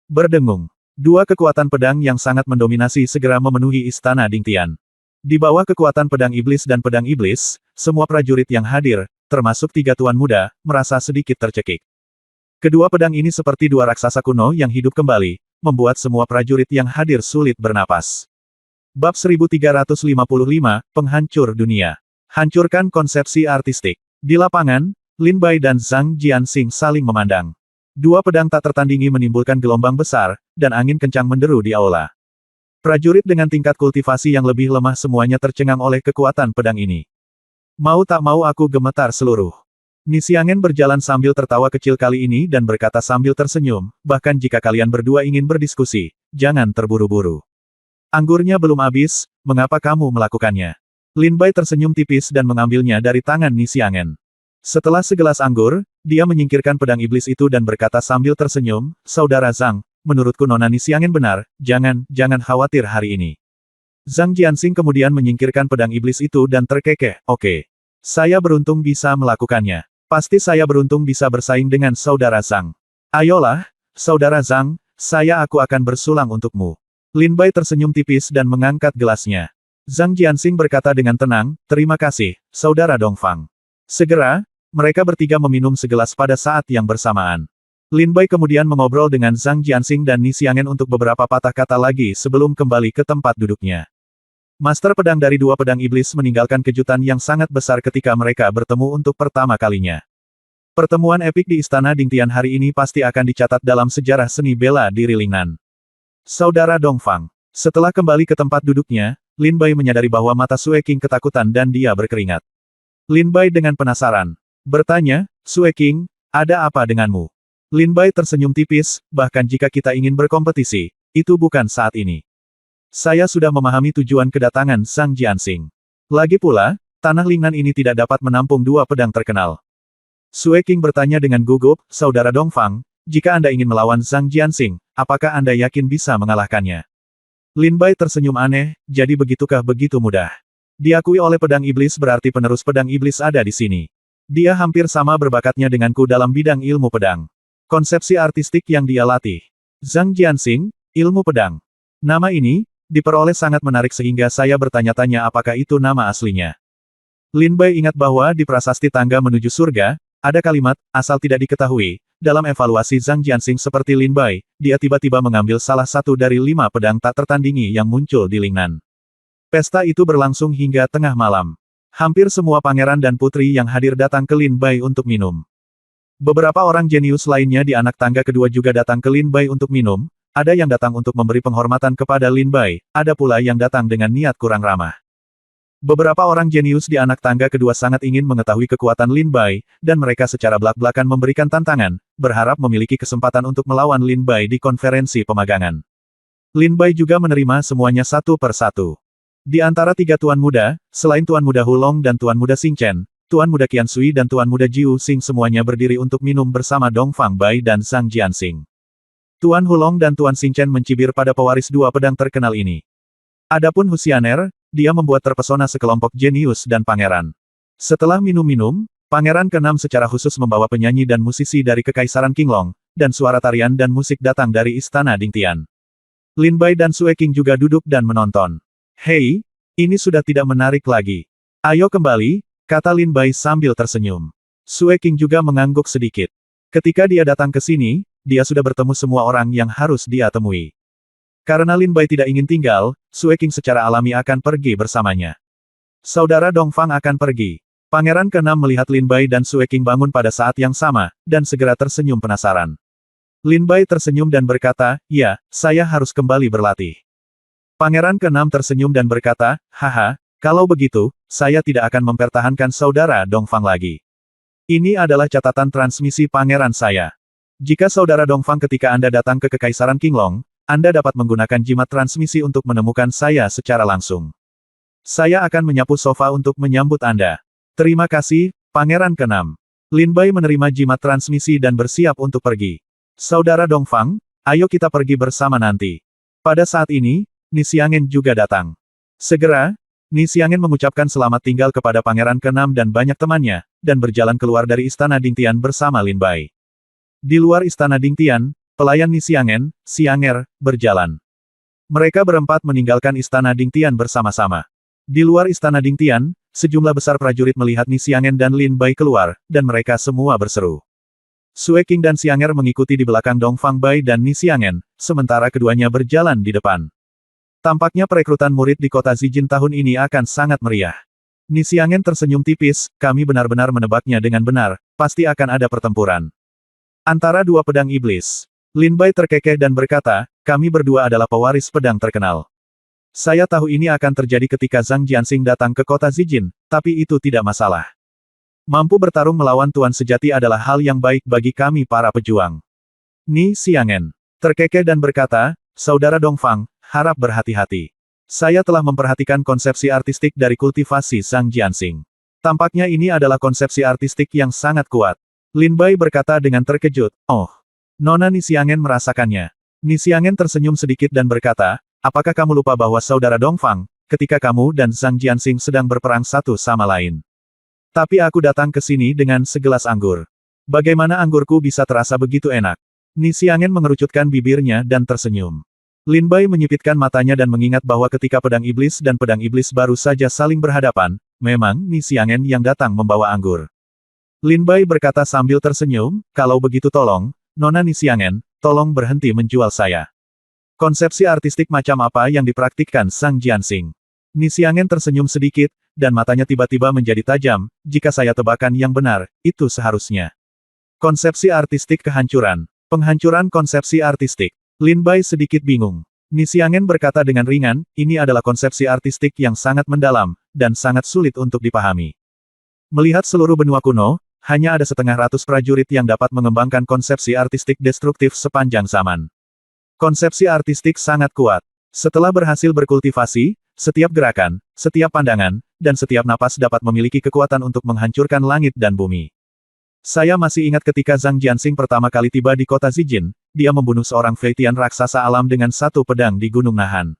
Berdengung. Dua kekuatan pedang yang sangat mendominasi segera memenuhi istana Dingtian. Di bawah kekuatan pedang iblis dan pedang iblis, semua prajurit yang hadir, termasuk tiga tuan muda, merasa sedikit tercekik. Kedua pedang ini seperti dua raksasa kuno yang hidup kembali, membuat semua prajurit yang hadir sulit bernapas. Bab 1355, Penghancur Dunia. Hancurkan konsepsi artistik. Di lapangan, Lin Bai dan Zhang Jianxing saling memandang. Dua pedang tak tertandingi menimbulkan gelombang besar, dan angin kencang menderu di aula. Prajurit dengan tingkat kultivasi yang lebih lemah semuanya tercengang oleh kekuatan pedang ini. Mau tak mau aku gemetar seluruh. Nisiangen berjalan sambil tertawa kecil kali ini dan berkata sambil tersenyum, bahkan jika kalian berdua ingin berdiskusi, jangan terburu-buru. Anggurnya belum habis, mengapa kamu melakukannya? Lin Bai tersenyum tipis dan mengambilnya dari tangan Nisiangen. Setelah segelas anggur, dia menyingkirkan pedang iblis itu dan berkata sambil tersenyum, Saudara Zhang, menurutku Nona Nisiangen benar, jangan khawatir hari ini. Zhang Jianxing kemudian menyingkirkan pedang iblis itu dan terkekeh, oke. Saya beruntung bisa melakukannya. Pasti saya beruntung bisa bersaing dengan Saudara Zhang. Ayolah, Saudara Zhang, aku akan bersulang untukmu. Lin Bai tersenyum tipis dan mengangkat gelasnya. Zhang Jianxing berkata dengan tenang, terima kasih, Saudara Dongfang. Segera, mereka bertiga meminum segelas pada saat yang bersamaan. Lin Bai kemudian mengobrol dengan Zhang Jianxing dan Nisiangen untuk beberapa patah kata lagi sebelum kembali ke tempat duduknya. Master pedang dari dua pedang iblis meninggalkan kejutan yang sangat besar ketika mereka bertemu untuk pertama kalinya. Pertemuan epik di Istana Dingtian hari ini pasti akan dicatat dalam sejarah seni bela diri Lingnan. Saudara Dongfang. Setelah kembali ke tempat duduknya, Lin Bai menyadari bahwa mata Sue King ketakutan dan dia berkeringat. Lin Bai dengan penasaran bertanya, Sue King, ada apa denganmu? Lin Bai tersenyum tipis, bahkan jika kita ingin berkompetisi, itu bukan saat ini. Saya sudah memahami tujuan kedatangan Zhang Jianxing. Lagi pula, tanah Lingnan ini tidak dapat menampung dua pedang terkenal. Sue King bertanya dengan gugup, Saudara Dongfang, jika Anda ingin melawan Zhang Jianxing, apakah Anda yakin bisa mengalahkannya? Lin Bai tersenyum aneh, jadi begitukah begitu mudah? Diakui oleh pedang iblis berarti penerus pedang iblis ada di sini. Dia hampir sama berbakatnya denganku dalam bidang ilmu pedang. Konsepsi artistik yang dia latih. Zhang Jianxing, ilmu pedang. Nama ini, diperoleh sangat menarik sehingga saya bertanya-tanya apakah itu nama aslinya. Lin Bai ingat bahwa di prasasti tangga menuju surga, ada kalimat, asal tidak diketahui, dalam evaluasi Zhang Jianxing seperti Lin Bai, dia tiba-tiba mengambil salah satu dari 5 pedang tak tertandingi yang muncul di Lingnan. Pesta itu berlangsung hingga tengah malam. Hampir semua pangeran dan putri yang hadir datang ke Lin Bai untuk minum. Beberapa orang jenius lainnya di anak tangga kedua juga datang ke Lin Bai untuk minum, ada yang datang untuk memberi penghormatan kepada Lin Bai, ada pula yang datang dengan niat kurang ramah. Beberapa orang jenius di anak tangga kedua sangat ingin mengetahui kekuatan Lin Bai, dan mereka secara belak-belakan memberikan tantangan, berharap memiliki kesempatan untuk melawan Lin Bai di konferensi pemagangan. Lin Bai juga menerima semuanya satu per satu. Di antara 3 tuan muda, selain Tuan Muda Hulong dan Tuan Muda Xing Chen, Tuan Muda Qian Sui dan Tuan Muda Jiu Xing semuanya berdiri untuk minum bersama Dongfang Bai dan Zhang Jianxing. Tuan Hulong dan Tuan Xing Chen mencibir pada pewaris 2 pedang terkenal ini. Adapun Husianer, dia membuat terpesona sekelompok jenius dan pangeran. Setelah minum-minum, Pangeran ke-6 secara khusus membawa penyanyi dan musisi dari Kekaisaran Qinglong, dan suara tarian dan musik datang dari Istana Dingtian. Lin Bai dan Sue King juga duduk dan menonton. Hei, ini sudah tidak menarik lagi. Ayo kembali, kata Lin Bai sambil tersenyum. Sue King juga mengangguk sedikit. Ketika dia datang ke sini, dia sudah bertemu semua orang yang harus dia temui. Karena Lin Bai tidak ingin tinggal, Sue King secara alami akan pergi bersamanya. Saudara Dongfang akan pergi. Pangeran ke-6 melihat Lin Bai dan Sue King bangun pada saat yang sama, dan segera tersenyum penasaran. Lin Bai tersenyum dan berkata, ya, saya harus kembali berlatih. Pangeran ke-6 tersenyum dan berkata, haha, kalau begitu, saya tidak akan mempertahankan saudara Dongfang lagi. Ini adalah catatan transmisi pangeran saya. Jika saudara Dongfang ketika Anda datang ke Kekaisaran Qinglong, Anda dapat menggunakan jimat transmisi untuk menemukan saya secara langsung. Saya akan menyapu sofa untuk menyambut Anda. Terima kasih, Pangeran ke-6. Lin Bai menerima jimat transmisi dan bersiap untuk pergi. Saudara Dongfang, ayo kita pergi bersama nanti. Pada saat ini, Ni Xiangen juga datang. Segera, Ni Xiangen mengucapkan selamat tinggal kepada Pangeran ke-6 dan banyak temannya, dan berjalan keluar dari Istana Dingtian bersama Lin Bai. Di luar Istana Dingtian, pelayan Ni Xiangen, Xianger, berjalan. Mereka berempat meninggalkan Istana Dingtian bersama-sama. Di luar Istana Dingtian, sejumlah besar prajurit melihat Ni Xiangen dan Lin Bai keluar, dan mereka semua berseru. Sue King dan Xianger mengikuti di belakang Dongfang Bai dan Ni Xiangen, sementara keduanya berjalan di depan. Tampaknya perekrutan murid di kota Zijin tahun ini akan sangat meriah. Ni Xiangen tersenyum tipis, kami benar-benar menebaknya dengan benar, pasti akan ada pertempuran. Antara 2 pedang iblis. Lin Bai terkekeh dan berkata, kami berdua adalah pewaris pedang terkenal. Saya tahu ini akan terjadi ketika Zhang Jianxing datang ke kota Zijin, tapi itu tidak masalah. Mampu bertarung melawan Tuan Sejati adalah hal yang baik bagi kami para pejuang. Ni Xiangen terkekeh dan berkata, Saudara Dongfang, harap berhati-hati. Saya telah memperhatikan konsepsi artistik dari kultivasi Zhang Jianxing. Tampaknya ini adalah konsepsi artistik yang sangat kuat. Lin Bai berkata dengan terkejut, oh. Nona Ni Xiangen merasakannya. Ni Xiangen tersenyum sedikit dan berkata, apakah kamu lupa bahwa Saudara Dongfang, ketika kamu dan Zhang Jianxing sedang berperang satu sama lain? Tapi aku datang ke sini dengan segelas anggur. Bagaimana anggurku bisa terasa begitu enak? Ni Xiangen mengerucutkan bibirnya dan tersenyum. Lin Bai menyipitkan matanya dan mengingat bahwa ketika pedang iblis dan pedang iblis baru saja saling berhadapan, memang Ni Xiangen yang datang membawa anggur. Lin Bai berkata sambil tersenyum, kalau begitu tolong, Nona Ni Xiangen, tolong berhenti menjual saya. Konsepsi artistik macam apa yang dipraktikkan Zhang Jianxing? Ni Xiangen tersenyum sedikit, dan matanya tiba-tiba menjadi tajam, jika saya tebakan yang benar, itu seharusnya. Konsepsi artistik kehancuran. Penghancuran konsepsi artistik. Lin Bai sedikit bingung. Ni Xiangen berkata dengan ringan, ini adalah konsepsi artistik yang sangat mendalam, dan sangat sulit untuk dipahami. Melihat seluruh benua kuno, hanya ada 1/2 prajurit yang dapat mengembangkan konsepsi artistik destruktif sepanjang zaman. Konsepsi artistik sangat kuat. Setelah berhasil berkultivasi, setiap gerakan, setiap pandangan, dan setiap napas dapat memiliki kekuatan untuk menghancurkan langit dan bumi. Saya masih ingat ketika Zhang Jianxing pertama kali tiba di kota Zijin, dia membunuh seorang Feitian raksasa alam dengan satu pedang di Gunung Nahan.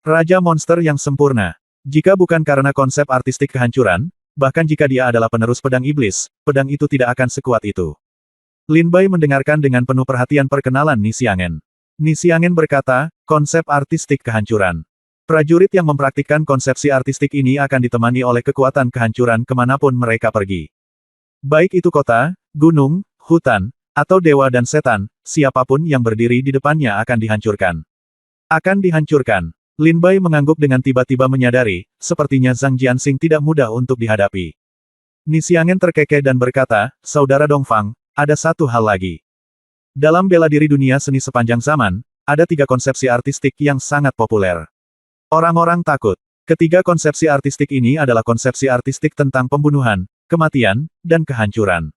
Raja monster yang sempurna. Jika bukan karena konsep artistik kehancuran, bahkan jika dia adalah penerus pedang iblis, pedang itu tidak akan sekuat itu. Lin Bai mendengarkan dengan penuh perhatian perkenalan Ni Xiangen. Ni Xiangen berkata, konsep artistik kehancuran. Prajurit yang mempraktikkan konsepsi artistik ini akan ditemani oleh kekuatan kehancuran kemanapun mereka pergi. Baik itu kota, gunung, hutan, atau dewa dan setan, siapapun yang berdiri di depannya akan dihancurkan. Akan dihancurkan. Lin Bai mengangguk dengan tiba-tiba menyadari, sepertinya Zhang Jianxing tidak mudah untuk dihadapi. Ni Xiangen terkekeh dan berkata, Saudara Dongfang, ada satu hal lagi. Dalam bela diri dunia seni sepanjang zaman, ada 3 konsepsi artistik yang sangat populer. Orang-orang takut. Ketiga konsepsi artistik ini adalah konsepsi artistik tentang pembunuhan, kematian, dan kehancuran.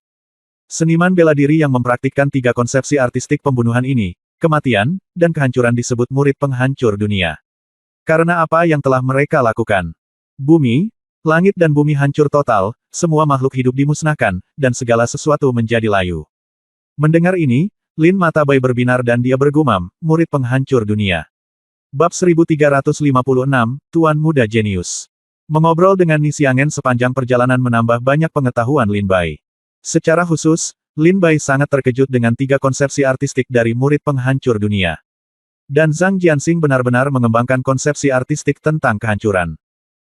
Seniman bela diri yang mempraktikkan 3 konsepsi artistik pembunuhan ini, kematian, dan kehancuran disebut murid penghancur dunia. Karena apa yang telah mereka lakukan? Bumi, langit dan bumi hancur total, semua makhluk hidup dimusnahkan, dan segala sesuatu menjadi layu. Mendengar ini, Lin Mata Bai berbinar dan dia bergumam, murid penghancur dunia. Bab 1356, Tuan Muda Jenius. Mengobrol dengan Ni Xiangen sepanjang perjalanan menambah banyak pengetahuan Lin Bai. Secara khusus, Lin Bai sangat terkejut dengan 3 konsepsi artistik dari murid penghancur dunia. Dan Zhang Jianxing benar-benar mengembangkan konsepsi artistik tentang kehancuran.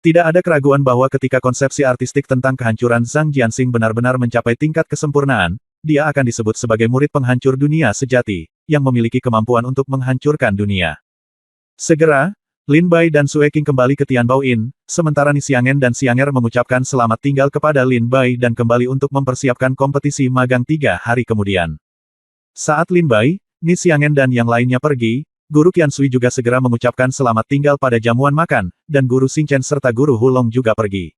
Tidak ada keraguan bahwa ketika konsepsi artistik tentang kehancuran Zhang Jianxing benar-benar mencapai tingkat kesempurnaan, dia akan disebut sebagai murid penghancur dunia sejati, yang memiliki kemampuan untuk menghancurkan dunia. Segera, Lin Bai dan Sue King kembali ke Tianbao Inn, sementara Ni Xiangen dan Xianger mengucapkan selamat tinggal kepada Lin Bai dan kembali untuk mempersiapkan kompetisi magang 3 hari kemudian. Saat Lin Bai, Ni Xiangen dan yang lainnya pergi, Guru Qiansui juga segera mengucapkan selamat tinggal pada jamuan makan, dan Guru Xingchen serta Guru Hulong juga pergi.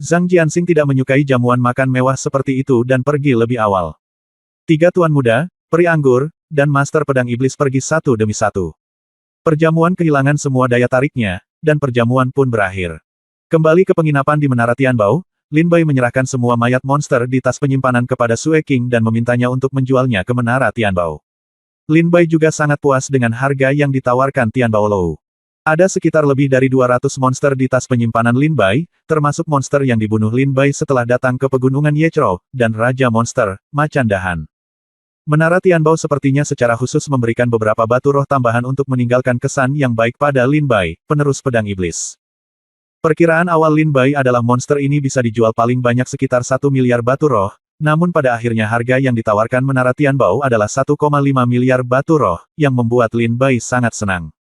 Zhang Jianxing tidak menyukai jamuan makan mewah seperti itu dan pergi lebih awal. 3 tuan muda, peri anggur, dan master pedang iblis pergi satu demi satu. Perjamuan kehilangan semua daya tariknya, dan perjamuan pun berakhir. Kembali ke penginapan di Menara Tianbao, Lin Bai menyerahkan semua mayat monster di tas penyimpanan kepada Sue King dan memintanya untuk menjualnya ke Menara Tianbao. Lin Bai juga sangat puas dengan harga yang ditawarkan Tianbao Lou. Ada sekitar lebih dari 200 monster di tas penyimpanan Lin Bai, termasuk monster yang dibunuh Lin Bai setelah datang ke pegunungan Yechou, dan Raja Monster, Macan Dahan. Menara Tianbao sepertinya secara khusus memberikan beberapa batu roh tambahan untuk meninggalkan kesan yang baik pada Lin Bai, penerus pedang iblis. Perkiraan awal Lin Bai adalah monster ini bisa dijual paling banyak sekitar 1 miliar batu roh, namun pada akhirnya harga yang ditawarkan Menara Tianbao adalah 1,5 miliar batu roh, yang membuat Lin Bai sangat senang.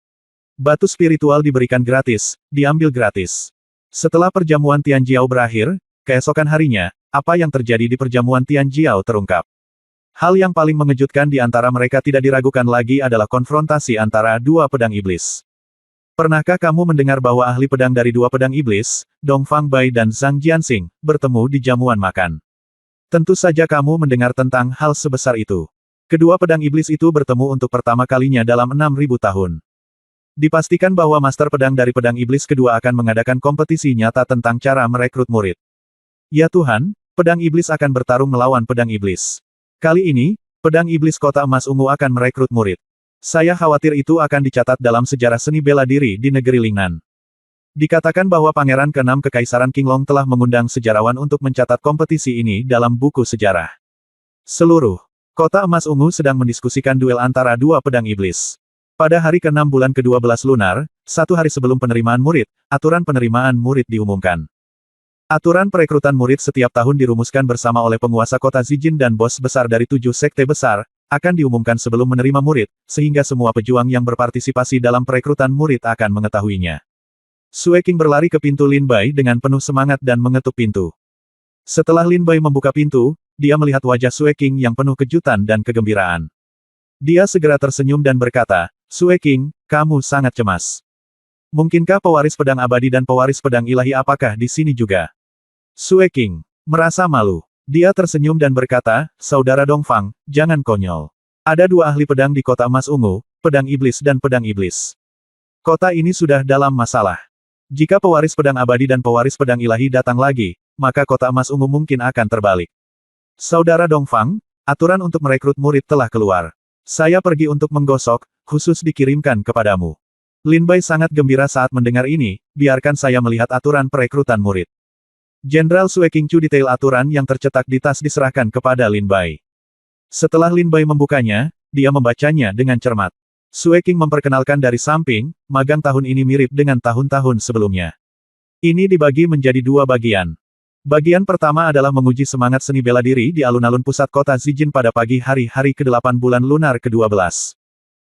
Batu spiritual diberikan gratis, diambil gratis. Setelah perjamuan Tianjiao berakhir, keesokan harinya, apa yang terjadi di perjamuan Tianjiao terungkap. Hal yang paling mengejutkan di antara mereka tidak diragukan lagi adalah konfrontasi antara 2 pedang iblis. Pernahkah kamu mendengar bahwa ahli pedang dari 2 pedang iblis, Dongfang Bai dan Zhang Jianxing, bertemu di jamuan makan? Tentu saja kamu mendengar tentang hal sebesar itu. Kedua pedang iblis itu bertemu untuk pertama kalinya dalam 6.000 tahun. Dipastikan bahwa master pedang dari pedang iblis kedua akan mengadakan kompetisi nyata tentang cara merekrut murid. Ya Tuhan, pedang iblis akan bertarung melawan pedang iblis. Kali ini, pedang iblis kota emas ungu akan merekrut murid. Saya khawatir itu akan dicatat dalam sejarah seni bela diri di negeri Lingnan. Dikatakan bahwa Pangeran ke-6 Kekaisaran Qinglong telah mengundang sejarawan untuk mencatat kompetisi ini dalam buku sejarah. Seluruh kota emas ungu sedang mendiskusikan duel antara 2 pedang iblis. Pada hari ke-6 bulan ke-12 lunar, 1 hari sebelum penerimaan murid, aturan penerimaan murid diumumkan. Aturan perekrutan murid setiap tahun dirumuskan bersama oleh penguasa kota Zijin dan bos besar dari 7 sekte besar, akan diumumkan sebelum menerima murid, sehingga semua pejuang yang berpartisipasi dalam perekrutan murid akan mengetahuinya. Sue King berlari ke pintu Lin Bai dengan penuh semangat dan mengetuk pintu. Setelah Lin Bai membuka pintu, dia melihat wajah Sue King yang penuh kejutan dan kegembiraan. Dia segera tersenyum dan berkata, Sue King, kamu sangat cemas. Mungkinkah pewaris pedang abadi dan pewaris pedang ilahi apakah di sini juga? Sue King merasa malu. Dia tersenyum dan berkata, Saudara Dongfang, jangan konyol. Ada 2 ahli pedang di kota emas ungu, pedang iblis dan pedang iblis. Kota ini sudah dalam masalah. Jika pewaris pedang abadi dan pewaris pedang ilahi datang lagi, maka kota emas ungu mungkin akan terbalik. Saudara Dongfang, aturan untuk merekrut murid telah keluar. Saya pergi untuk menggosok, khusus dikirimkan kepadamu. Lin Bai sangat gembira saat mendengar ini, biarkan saya melihat aturan perekrutan murid. Jenderal Sue Qingchu detail aturan yang tercetak di tas diserahkan kepada Lin Bai. Setelah Lin Bai membukanya, dia membacanya dengan cermat. Sue Qing memperkenalkan dari samping, magang tahun ini mirip dengan tahun-tahun sebelumnya. Ini dibagi menjadi dua bagian. Bagian pertama adalah menguji semangat seni bela diri di alun-alun pusat kota Zijin pada pagi hari ke-8 bulan lunar ke-12.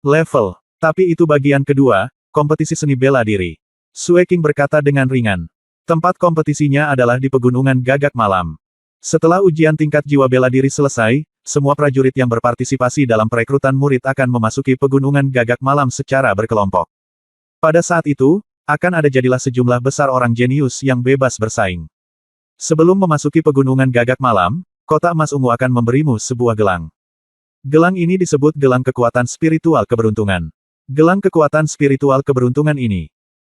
Level. Tapi itu bagian kedua, kompetisi seni bela diri. Sue Qing berkata dengan ringan. Tempat kompetisinya adalah di Pegunungan Gagak Malam. Setelah ujian tingkat jiwa bela diri selesai, semua prajurit yang berpartisipasi dalam perekrutan murid akan memasuki Pegunungan Gagak Malam secara berkelompok. Pada saat itu, akan ada jadilah sejumlah besar orang jenius yang bebas bersaing. Sebelum memasuki Pegunungan Gagak Malam, Kota Emas Ungu akan memberimu sebuah gelang. Gelang ini disebut Gelang Kekuatan Spiritual Keberuntungan. Gelang Kekuatan Spiritual Keberuntungan ini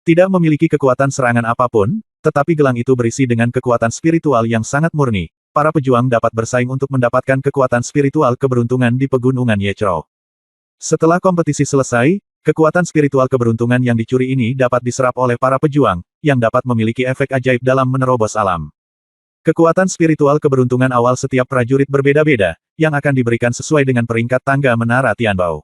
tidak memiliki kekuatan serangan apapun, tetapi gelang itu berisi dengan kekuatan spiritual yang sangat murni. Para pejuang dapat bersaing untuk mendapatkan kekuatan spiritual keberuntungan di Pegunungan Yechou. Setelah kompetisi selesai, kekuatan spiritual keberuntungan yang dicuri ini dapat diserap oleh para pejuang, yang dapat memiliki efek ajaib dalam menerobos alam. Kekuatan spiritual keberuntungan awal setiap prajurit berbeda-beda, yang akan diberikan sesuai dengan peringkat tangga Menara Tianbao.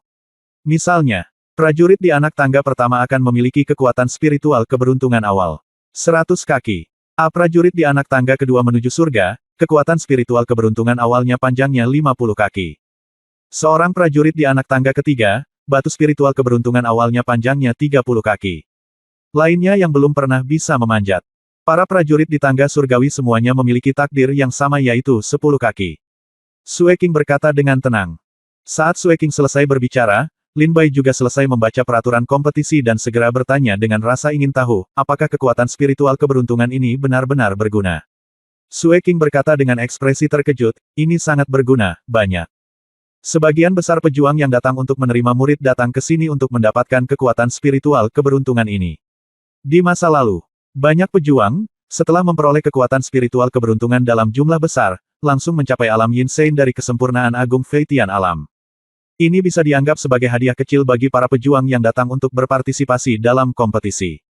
Misalnya, prajurit di anak tangga pertama akan memiliki kekuatan spiritual keberuntungan awal 100 kaki. Prajurit di anak tangga kedua menuju surga, kekuatan spiritual keberuntungan awalnya panjangnya 50 kaki. Seorang prajurit di anak tangga ketiga, batu spiritual keberuntungan awalnya panjangnya 30 kaki. Lainnya yang belum pernah bisa memanjat. Para prajurit di tangga surgawi semuanya memiliki takdir yang sama yaitu 10 kaki. Sue Qing berkata dengan tenang. Saat Sue Qing selesai berbicara, Lin Bai juga selesai membaca peraturan kompetisi dan segera bertanya dengan rasa ingin tahu, apakah kekuatan spiritual keberuntungan ini benar-benar berguna. Sue Qing berkata dengan ekspresi terkejut, ini sangat berguna, banyak. Sebagian besar pejuang yang datang untuk menerima murid datang ke sini untuk mendapatkan kekuatan spiritual keberuntungan ini. Di masa lalu, banyak pejuang, setelah memperoleh kekuatan spiritual keberuntungan dalam jumlah besar, langsung mencapai alam Yin Sein dari kesempurnaan agung Feitian alam. Ini bisa dianggap sebagai hadiah kecil bagi para pejuang yang datang untuk berpartisipasi dalam kompetisi.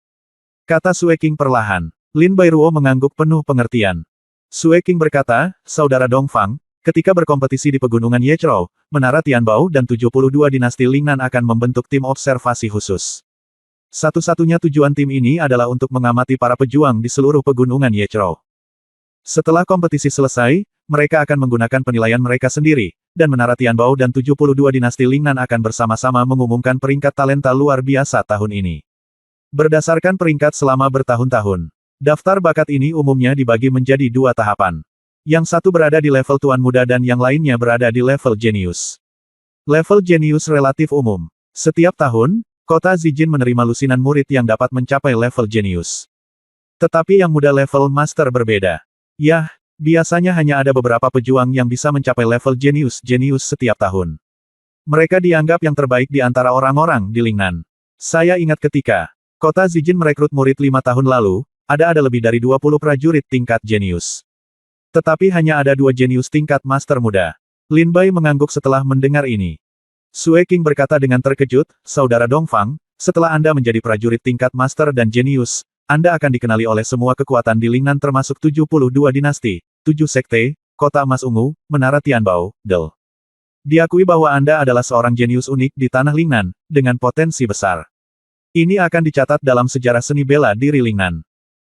Kata Sue Qing perlahan. Lin Bairuo mengangguk penuh pengertian. Sue Qing berkata, Saudara Dongfang, ketika berkompetisi di Pegunungan Yechou, Menara Tianbao dan 72 dinasti Lingnan akan membentuk tim observasi khusus. Satu-satunya tujuan tim ini adalah untuk mengamati para pejuang di seluruh Pegunungan Yechou. Setelah kompetisi selesai, mereka akan menggunakan penilaian mereka sendiri, dan Menara Tianbao dan 72 dinasti Lingnan akan bersama-sama mengumumkan peringkat talenta luar biasa tahun ini. Berdasarkan peringkat selama bertahun-tahun, daftar bakat ini umumnya dibagi menjadi dua tahapan. Yang satu berada di level Tuan Muda dan yang lainnya berada di level Jenius. Level Jenius relatif umum. Setiap tahun, Kota Zijin menerima lusinan murid yang dapat mencapai level Jenius. Tetapi yang muda level Master berbeda. Yah, biasanya hanya ada beberapa pejuang yang bisa mencapai level Jenius setiap tahun. Mereka dianggap yang terbaik di antara orang-orang di Lingnan. Saya ingat ketika Kota Zijin merekrut murid 5 tahun lalu, ada lebih dari 20 prajurit tingkat Jenius. Tetapi hanya ada 2 Jenius tingkat Master muda. Lin Bai mengangguk setelah mendengar ini. Sue Qing berkata dengan terkejut, Saudara Dongfang, setelah Anda menjadi prajurit tingkat Master dan Jenius, Anda akan dikenali oleh semua kekuatan di Lingnan termasuk 72 dinasti, 7 sekte, Kota Emas Ungu, Menara Tianbao, Del. Diakui bahwa Anda adalah seorang jenius unik di tanah Lingnan, dengan potensi besar. Ini akan dicatat dalam sejarah seni bela diri Lingnan.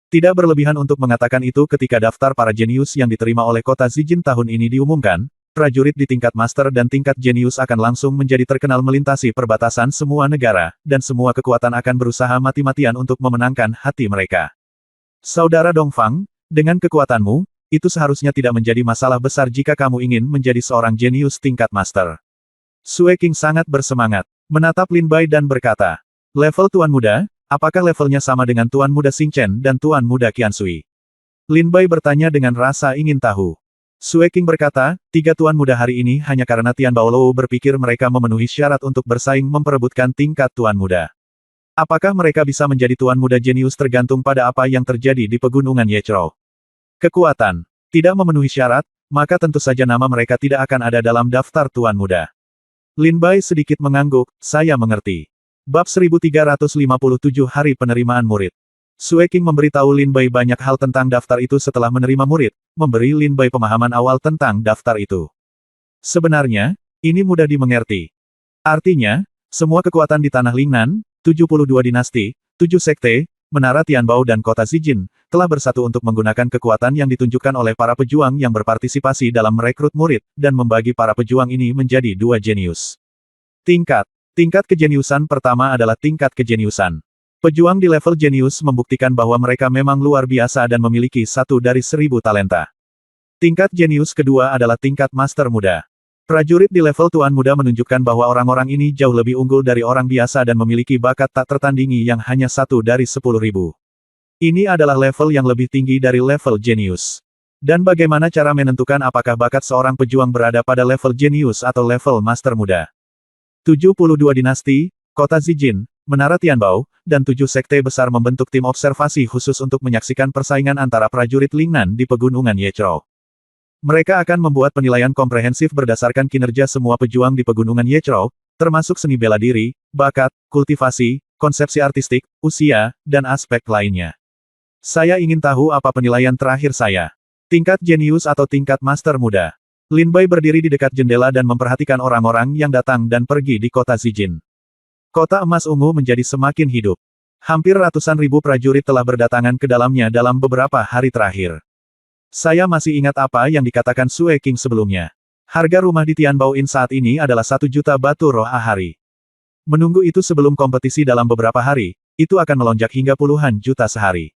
Tidak berlebihan untuk mengatakan itu ketika daftar para jenius yang diterima oleh Kota Zijin tahun ini diumumkan, prajurit di tingkat Master dan tingkat Jenius akan langsung menjadi terkenal melintasi perbatasan semua negara, dan semua kekuatan akan berusaha mati-matian untuk memenangkan hati mereka. Saudara Dongfang, dengan kekuatanmu, itu seharusnya tidak menjadi masalah besar jika kamu ingin menjadi seorang jenius tingkat Master. Sue Qing sangat bersemangat, menatap Lin Bai dan berkata, level Tuan Muda, apakah levelnya sama dengan Tuan Muda Xing Chen dan Tuan Muda Qiansui? Lin Bai bertanya dengan rasa ingin tahu. Sue Qing berkata, 3 tuan muda hari ini hanya karena Tian Baolou berpikir mereka memenuhi syarat untuk bersaing memperebutkan tingkat tuan muda. Apakah mereka bisa menjadi tuan muda jenius tergantung pada apa yang terjadi di Pegunungan Yechou. Kekuatan. Tidak memenuhi syarat, maka tentu saja nama mereka tidak akan ada dalam daftar Tuan Muda. Lin Bai sedikit mengangguk, saya mengerti. Bab 1357 Hari Penerimaan Murid. Sue King memberitahu Lin Bai banyak hal tentang daftar itu setelah menerima murid, memberi Lin Bai pemahaman awal tentang daftar itu. Sebenarnya, ini mudah dimengerti. Artinya, semua kekuatan di Tanah Lingnan, 72 dinasti, 7 sekte, Menara Tianbao dan Kota Zijin, telah bersatu untuk menggunakan kekuatan yang ditunjukkan oleh para pejuang yang berpartisipasi dalam merekrut murid, dan membagi para pejuang ini menjadi 2 jenius. Tingkat kejeniusan pertama adalah tingkat kejeniusan. Pejuang di level jenius membuktikan bahwa mereka memang luar biasa dan memiliki 1 dari 1000 talenta. Tingkat jenius kedua adalah tingkat master muda. Prajurit di level Tuan Muda menunjukkan bahwa orang-orang ini jauh lebih unggul dari orang biasa dan memiliki bakat tak tertandingi yang hanya 1 dari 10.000. Ini adalah level yang lebih tinggi dari level jenius. Dan bagaimana cara menentukan apakah bakat seorang pejuang berada pada level jenius atau level master muda? 72 dinasti, Kota Zijin, Menara Tianbao, dan 7 sekte besar membentuk tim observasi khusus untuk menyaksikan persaingan antara prajurit Lingnan di Pegunungan Yechou. Mereka akan membuat penilaian komprehensif berdasarkan kinerja semua pejuang di Pegunungan Yechou, termasuk seni bela diri, bakat, kultivasi, konsepsi artistik, usia, dan aspek lainnya. Saya ingin tahu apa penilaian terakhir saya. Tingkat jenius atau tingkat master muda. Lin Bai berdiri di dekat jendela dan memperhatikan orang-orang yang datang dan pergi di kota Zijin. Kota emas ungu menjadi semakin hidup. Hampir ratusan ribu prajurit telah berdatangan ke dalamnya dalam beberapa hari terakhir. Saya masih ingat apa yang dikatakan Sue King sebelumnya. Harga rumah di Tianbao Inn saat ini adalah 1 juta batu roh a hari. Menunggu itu sebelum kompetisi dalam beberapa hari, itu akan melonjak hingga puluhan juta sehari.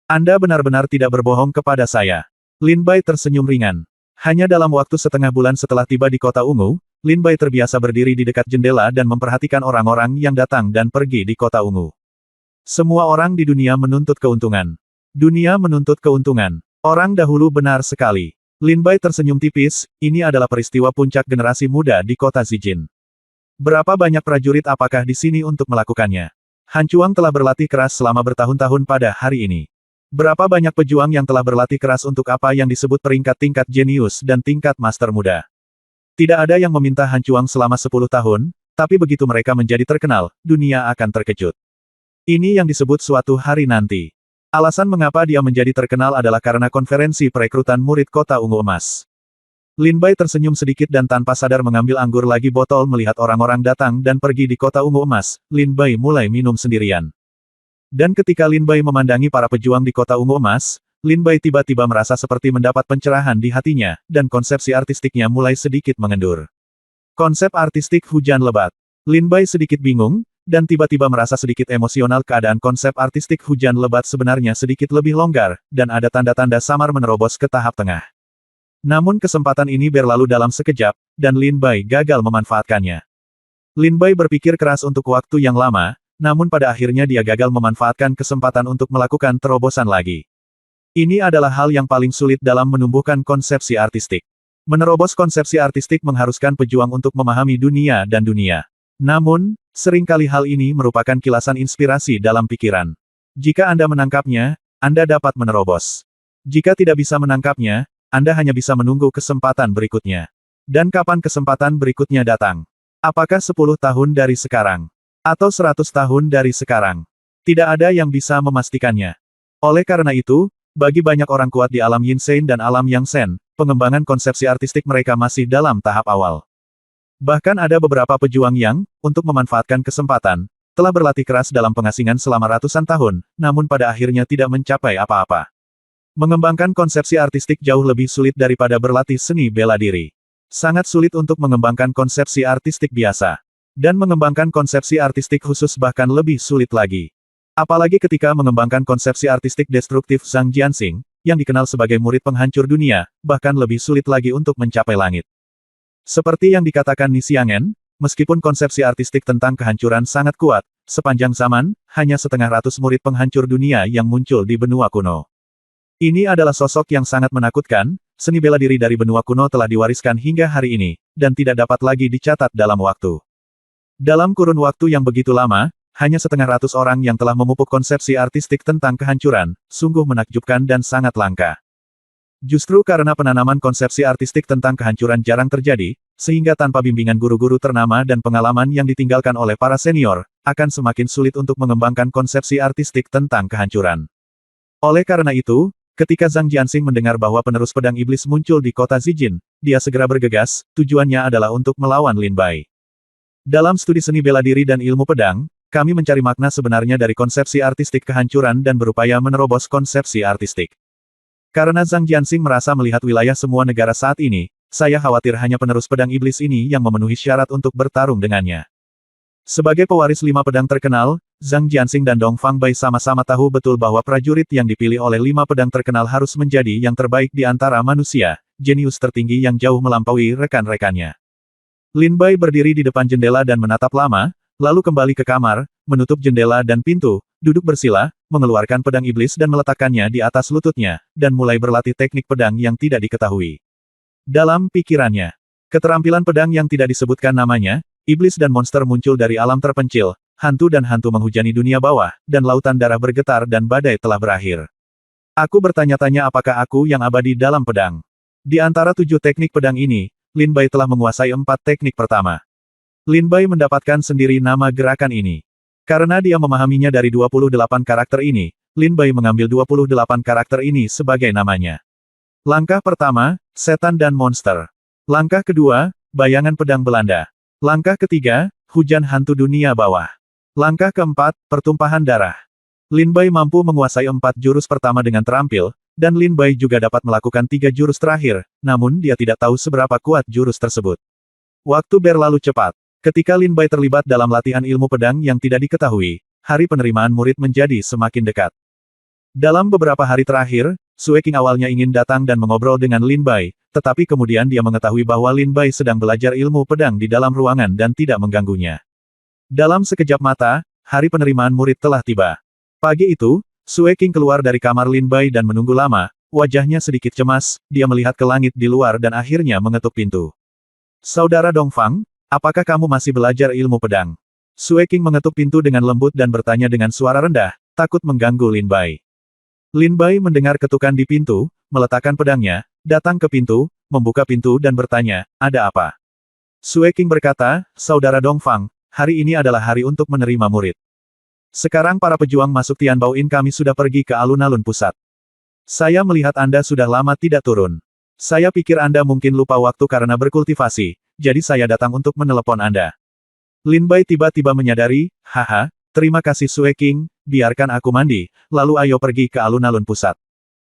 Anda benar-benar tidak berbohong kepada saya. Lin Bai tersenyum ringan. Hanya dalam waktu setengah bulan setelah tiba di kota ungu, Lin Bai terbiasa berdiri di dekat jendela dan memperhatikan orang-orang yang datang dan pergi di kota ungu. Semua orang di dunia menuntut keuntungan. Dunia menuntut keuntungan. Orang dahulu benar sekali. Lin Bai tersenyum tipis, ini adalah peristiwa puncak generasi muda di kota Zijin. Berapa banyak prajurit apakah di sini untuk melakukannya? Han Chuang telah berlatih keras selama bertahun-tahun pada hari ini. Berapa banyak pejuang yang telah berlatih keras untuk apa yang disebut peringkat tingkat jenius dan tingkat master muda? Tidak ada yang meminta Han Chuang selama 10 tahun, tapi begitu mereka menjadi terkenal, dunia akan terkejut. Ini yang disebut suatu hari nanti. Alasan mengapa dia menjadi terkenal adalah karena konferensi perekrutan murid Kota Ungu Emas. Lin Bai tersenyum sedikit dan tanpa sadar mengambil anggur lagi botol melihat orang-orang datang dan pergi di Kota Ungu Emas, Lin Bai mulai minum sendirian. Dan ketika Lin Bai memandangi para pejuang di Kota Ungu Emas, Lin Bai tiba-tiba merasa seperti mendapat pencerahan di hatinya, dan konsepsi artistiknya mulai sedikit mengendur. Konsep artistik hujan lebat. Lin Bai sedikit bingung, dan tiba-tiba merasa sedikit emosional keadaan konsep artistik hujan lebat sebenarnya sedikit lebih longgar, dan ada tanda-tanda samar menerobos ke tahap tengah. Namun kesempatan ini berlalu dalam sekejap, dan Lin Bai gagal memanfaatkannya. Lin Bai berpikir keras untuk waktu yang lama, namun pada akhirnya dia gagal memanfaatkan kesempatan untuk melakukan terobosan lagi. Ini adalah hal yang paling sulit dalam menumbuhkan konsepsi artistik. Menerobos konsepsi artistik mengharuskan pejuang untuk memahami dunia dan dunia. Namun, seringkali hal ini merupakan kilasan inspirasi dalam pikiran. Jika Anda menangkapnya, Anda dapat menerobos. Jika tidak bisa menangkapnya, Anda hanya bisa menunggu kesempatan berikutnya. Dan kapan kesempatan berikutnya datang? Apakah 10 tahun dari sekarang? Atau 100 tahun dari sekarang? Tidak ada yang bisa memastikannya. Oleh karena itu, bagi banyak orang kuat di alam Yin Sein dan alam Yang Sen, pengembangan konsepsi artistik mereka masih dalam tahap awal. Bahkan ada beberapa pejuang yang, untuk memanfaatkan kesempatan, telah berlatih keras dalam pengasingan selama ratusan tahun, namun pada akhirnya tidak mencapai apa-apa. Mengembangkan konsepsi artistik jauh lebih sulit daripada berlatih seni bela diri. Sangat sulit untuk mengembangkan konsepsi artistik biasa. Dan mengembangkan konsepsi artistik khusus bahkan lebih sulit lagi. Apalagi ketika mengembangkan konsepsi artistik destruktif Zhang Jianxing, yang dikenal sebagai murid penghancur dunia, bahkan lebih sulit lagi untuk mencapai langit. Seperti yang dikatakan Ni Xiangen, meskipun konsepsi artistik tentang kehancuran sangat kuat, sepanjang zaman, hanya setengah ratus murid penghancur dunia yang muncul di benua kuno. Ini adalah sosok yang sangat menakutkan, seni bela diri dari benua kuno telah diwariskan hingga hari ini, dan tidak dapat lagi dicatat dalam waktu. Dalam kurun waktu yang begitu lama, hanya setengah ratus orang yang telah memupuk konsepsi artistik tentang kehancuran, sungguh menakjubkan dan sangat langka. Justru karena penanaman konsepsi artistik tentang kehancuran jarang terjadi, sehingga tanpa bimbingan guru-guru ternama dan pengalaman yang ditinggalkan oleh para senior, akan semakin sulit untuk mengembangkan konsepsi artistik tentang kehancuran. Oleh karena itu, ketika Zhang Jianxing mendengar bahwa penerus pedang iblis muncul di kota Zijin, dia segera bergegas, tujuannya adalah untuk melawan Lin Bai. Dalam studi seni bela diri dan ilmu pedang, kami mencari makna sebenarnya dari konsepsi artistik kehancuran dan berupaya menerobos konsepsi artistik. Karena Zhang Jianxing merasa melihat wilayah semua negara saat ini, saya khawatir hanya penerus pedang iblis ini yang memenuhi syarat untuk bertarung dengannya. Sebagai pewaris 5 pedang terkenal, Zhang Jianxing dan Dong Fangbai sama-sama tahu betul bahwa prajurit yang dipilih oleh 5 pedang terkenal harus menjadi yang terbaik di antara manusia, jenius tertinggi yang jauh melampaui rekan-rekannya. Lin Bai berdiri di depan jendela dan menatap lama, lalu kembali ke kamar, menutup jendela dan pintu, duduk bersila, mengeluarkan pedang iblis dan meletakkannya di atas lututnya, dan mulai berlatih teknik pedang yang tidak diketahui. Dalam pikirannya, keterampilan pedang yang tidak disebutkan namanya, iblis dan monster muncul dari alam terpencil, hantu dan hantu menghujani dunia bawah, dan lautan darah bergetar dan badai telah berakhir. Aku bertanya-tanya apakah aku yang abadi dalam pedang. Di antara 7 teknik pedang ini, Lin Bai telah menguasai 4 teknik pertama. Lin Bai mendapatkan sendiri nama gerakan ini. Karena dia memahaminya dari 28 karakter ini, Lin Bai mengambil 28 karakter ini sebagai namanya. Langkah pertama, setan dan monster. Langkah kedua, bayangan pedang Belanda. Langkah ketiga, hujan hantu dunia bawah. Langkah keempat, pertumpahan darah. Lin Bai mampu menguasai 4 jurus pertama dengan terampil, dan Lin Bai juga dapat melakukan 3 jurus terakhir, namun dia tidak tahu seberapa kuat jurus tersebut. Waktu berlalu cepat. Ketika Lin Bai terlibat dalam latihan ilmu pedang yang tidak diketahui, hari penerimaan murid menjadi semakin dekat. Dalam beberapa hari terakhir, Sue King awalnya ingin datang dan mengobrol dengan Lin Bai, tetapi kemudian dia mengetahui bahwa Lin Bai sedang belajar ilmu pedang di dalam ruangan dan tidak mengganggunya. Dalam sekejap mata, hari penerimaan murid telah tiba. Pagi itu, Sue King keluar dari kamar Lin Bai dan menunggu lama, wajahnya sedikit cemas, dia melihat ke langit di luar dan akhirnya mengetuk pintu. Saudara Dongfang, apakah kamu masih belajar ilmu pedang? Sue King mengetuk pintu dengan lembut dan bertanya dengan suara rendah, takut mengganggu Lin Bai. Lin Bai mendengar ketukan di pintu, meletakkan pedangnya, datang ke pintu, membuka pintu dan bertanya, ada apa? Sue King berkata, Saudara Dongfang, hari ini adalah hari untuk menerima murid. Sekarang para pejuang masuk Tianbao Inn kami sudah pergi ke alun-alun pusat. Saya melihat Anda sudah lama tidak turun. Saya pikir Anda mungkin lupa waktu karena berkultivasi, jadi saya datang untuk menelepon Anda. Lin Bai tiba-tiba menyadari, haha, terima kasih Sue King, biarkan aku mandi, lalu ayo pergi ke alun-alun pusat.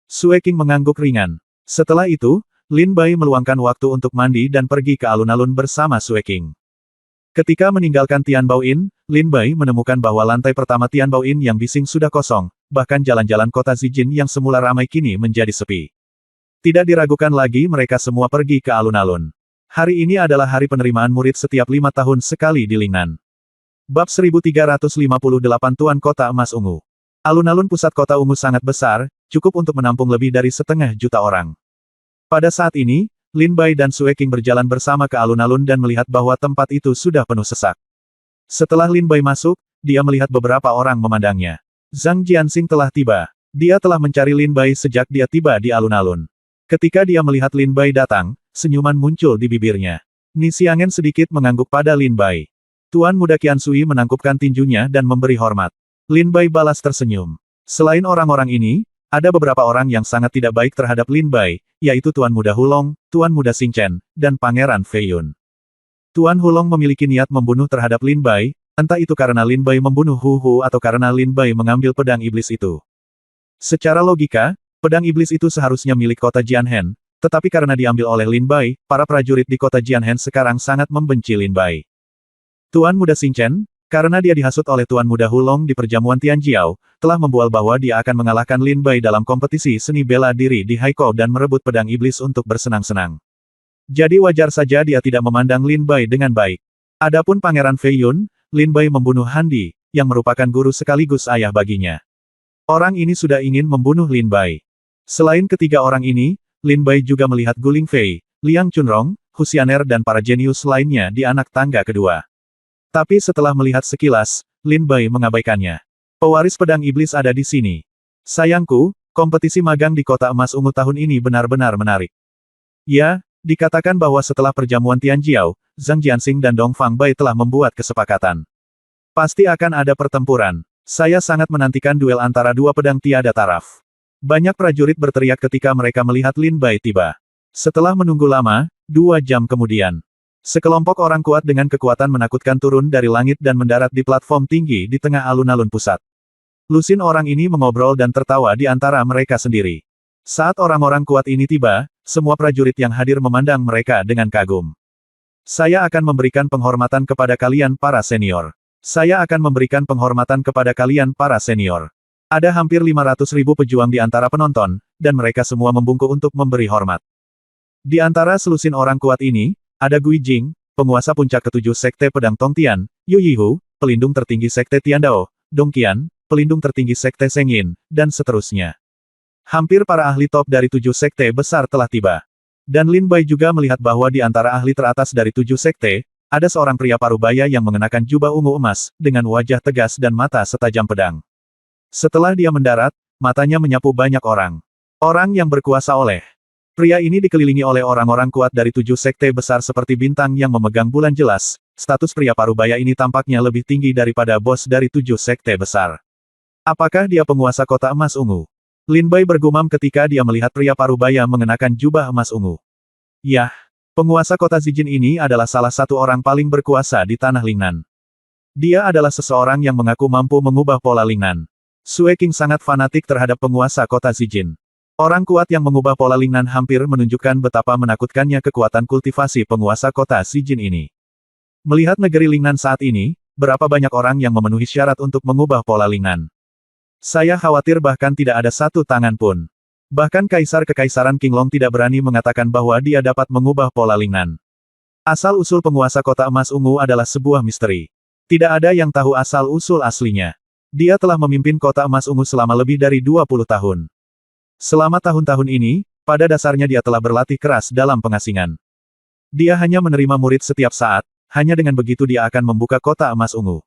Sue King mengangguk ringan. Setelah itu, Lin Bai meluangkan waktu untuk mandi dan pergi ke alun-alun bersama Sue King. Ketika meninggalkan Tianbao Inn, Lin Bai menemukan bahwa lantai pertama Tianbao Inn yang bising sudah kosong, bahkan jalan-jalan kota Zijin yang semula ramai kini menjadi sepi. Tidak diragukan lagi mereka semua pergi ke alun-alun. Hari ini adalah hari penerimaan murid setiap 5 tahun sekali di Lingnan. Bab 1358 Tuan Kota Emas Ungu. Alun-alun pusat kota Ungu sangat besar, cukup untuk menampung lebih dari 1,5 juta orang. Pada saat ini, Lin Bai dan Sue King berjalan bersama ke alun-alun dan melihat bahwa tempat itu sudah penuh sesak. Setelah Lin Bai masuk, dia melihat beberapa orang memandangnya. Zhang Jianxing telah tiba. Dia telah mencari Lin Bai sejak dia tiba di alun-alun. Ketika dia melihat Lin Bai datang, senyuman muncul di bibirnya. Ni Xiangen sedikit mengangguk pada Lin Bai. Tuan Muda Qiansui menangkupkan tinjunya dan memberi hormat. Lin Bai balas tersenyum. Selain orang-orang ini, ada beberapa orang yang sangat tidak baik terhadap Lin Bai, yaitu Tuan Muda Hulong, Tuan Muda Xingchen, dan Pangeran Fei Yun. Tuan Hulong memiliki niat membunuh terhadap Lin Bai, entah itu karena Lin Bai membunuh Hu Hu atau karena Lin Bai mengambil pedang iblis itu. Secara logika, pedang iblis itu seharusnya milik kota Jianhen, tetapi karena diambil oleh Lin Bai, para prajurit di kota Jianhen sekarang sangat membenci Lin Bai. Tuan Muda Xingchen, karena dia dihasut oleh Tuan Muda Hulong di perjamuan Tianjiao, telah membual bahwa dia akan mengalahkan Lin Bai dalam kompetisi seni bela diri di Haikou dan merebut pedang iblis untuk bersenang-senang. Jadi wajar saja dia tidak memandang Lin Bai dengan baik. Adapun Pangeran Fei Yun, Lin Bai membunuh Han Di, yang merupakan guru sekaligus ayah baginya. Orang ini sudah ingin membunuh Lin Bai. Selain ketiga orang ini, Lin Bai juga melihat Guling Fei, Liang Chunrong, Husianer dan para jenius lainnya di anak tangga kedua. Tapi setelah melihat sekilas, Lin Bai mengabaikannya. Pewaris pedang iblis ada di sini. Sayangku, Kompetisi magang di Kota Emas Ungu tahun ini benar-benar menarik. Ya, dikatakan bahwa setelah perjamuan Tianjiao, Zhang Jianxing dan Dong Fangbai telah membuat kesepakatan. Pasti akan ada pertempuran. Saya sangat menantikan duel antara dua pedang tiada taraf. Banyak prajurit berteriak ketika mereka melihat Lin Bai tiba. Setelah menunggu lama, 2 jam kemudian, sekelompok orang kuat dengan kekuatan menakutkan turun dari langit dan mendarat di platform tinggi di tengah alun-alun pusat. Lusin orang ini mengobrol dan tertawa di antara mereka sendiri. Saat orang-orang kuat ini tiba, semua prajurit yang hadir memandang mereka dengan kagum. Saya akan memberikan penghormatan kepada kalian para senior. Saya akan memberikan penghormatan kepada kalian para senior. Ada hampir 500.000 pejuang di antara penonton, dan mereka semua membungkuk untuk memberi hormat. Di antara selusin orang kuat ini, ada Gui Jing, penguasa puncak ketujuh Sekte Pedang Tongtian, Yu Yihu, pelindung tertinggi Sekte Tiandao, Dong Qian, pelindung tertinggi Sekte Sengyin, dan seterusnya. Hampir para ahli top dari 7 sekte besar telah tiba. Dan Lin Bai juga melihat bahwa di antara ahli teratas dari 7 sekte, ada seorang pria parubaya yang mengenakan jubah ungu emas, dengan wajah tegas dan mata setajam pedang. Setelah dia mendarat, matanya menyapu banyak orang. Orang yang berkuasa oleh. Pria ini dikelilingi oleh orang-orang kuat dari 7 sekte besar seperti bintang yang memegang bulan jelas. Status pria parubaya ini tampaknya lebih tinggi daripada bos dari 7 sekte besar. Apakah dia penguasa Kota Emas Ungu? Lin Bai bergumam ketika dia melihat pria parubaya mengenakan jubah emas ungu. Yah, penguasa kota Zijin ini adalah salah satu orang paling berkuasa di tanah Lingnan. Dia adalah seseorang yang mengaku mampu mengubah pola Lingnan. Sue King sangat fanatik terhadap penguasa kota Zijin. Orang kuat yang mengubah pola Lingnan hampir menunjukkan betapa menakutkannya kekuatan kultivasi penguasa kota Zijin ini. Melihat negeri Lingnan saat ini, berapa banyak orang yang memenuhi syarat untuk mengubah pola Lingnan. Saya khawatir bahkan tidak ada satu tangan pun. Bahkan Kaisar Kekaisaran Qinglong tidak berani mengatakan bahwa dia dapat mengubah pola Lingnan. Asal-usul penguasa kota emas ungu adalah sebuah misteri. Tidak ada yang tahu asal-usul aslinya. Dia telah memimpin kota emas ungu selama lebih dari 20 tahun. Selama tahun-tahun ini, pada dasarnya dia telah berlatih keras dalam pengasingan. Dia hanya menerima murid setiap saat, hanya dengan begitu dia akan membuka kota emas ungu.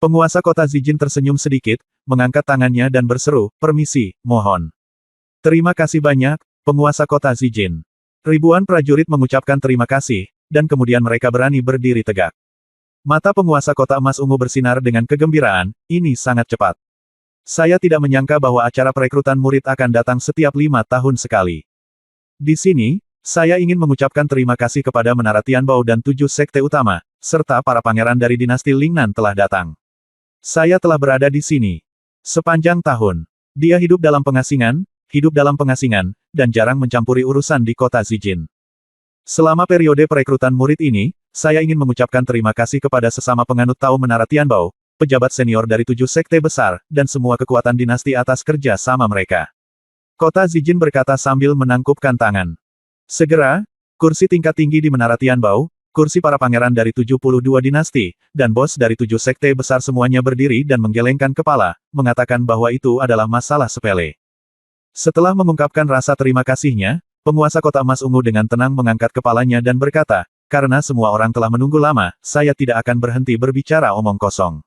Penguasa kota Zijin tersenyum sedikit, mengangkat tangannya dan berseru, "Permisi, mohon." Terima kasih banyak, penguasa kota Zijin. Ribuan prajurit mengucapkan terima kasih, dan kemudian mereka berani berdiri tegak. Mata penguasa kota emas ungu bersinar dengan kegembiraan, ini sangat cepat. Saya tidak menyangka bahwa acara perekrutan murid akan datang setiap 5 tahun sekali. Di sini, saya ingin mengucapkan terima kasih kepada Menara Tianbao dan 7 sekte utama, serta para pangeran dari dinasti Lingnan telah datang. Saya telah berada di sini sepanjang tahun. Dia hidup dalam pengasingan, dan jarang mencampuri urusan di kota Zijin. Selama periode perekrutan murid ini, saya ingin mengucapkan terima kasih kepada sesama penganut Tao Menara Tianbao, pejabat senior dari 7 sekte besar, dan semua kekuatan dinasti atas kerja sama mereka. Kota Zijin berkata sambil menangkupkan tangan. Segera, kursi tingkat tinggi di Menara Tianbao, kursi para pangeran dari 72 dinasti, dan bos dari 7 sekte besar semuanya berdiri dan menggelengkan kepala, mengatakan bahwa itu adalah masalah sepele. Setelah mengungkapkan rasa terima kasihnya, penguasa kota emas ungu dengan tenang mengangkat kepalanya dan berkata, "Karena semua orang telah menunggu lama, saya tidak akan berhenti berbicara omong kosong.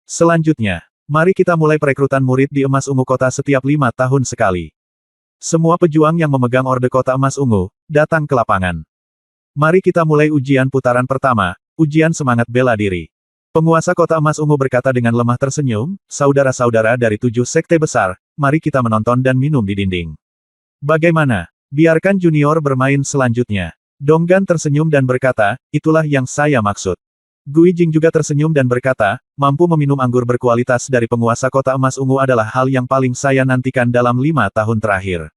Selanjutnya, mari kita mulai perekrutan murid di emas ungu kota setiap 5 tahun sekali. Semua pejuang yang memegang orde kota emas ungu, datang ke lapangan. Mari kita mulai ujian putaran pertama, ujian semangat bela diri." Penguasa kota emas ungu berkata dengan lemah tersenyum, "Saudara-saudara dari 7 sekte besar, mari kita menonton dan minum di dinding. Bagaimana? Biarkan junior bermain selanjutnya." Donggan tersenyum dan berkata, "Itulah yang saya maksud." Gui Jing juga tersenyum dan berkata, "Mampu meminum anggur berkualitas dari penguasa kota emas ungu adalah hal yang paling saya nantikan dalam 5 tahun terakhir."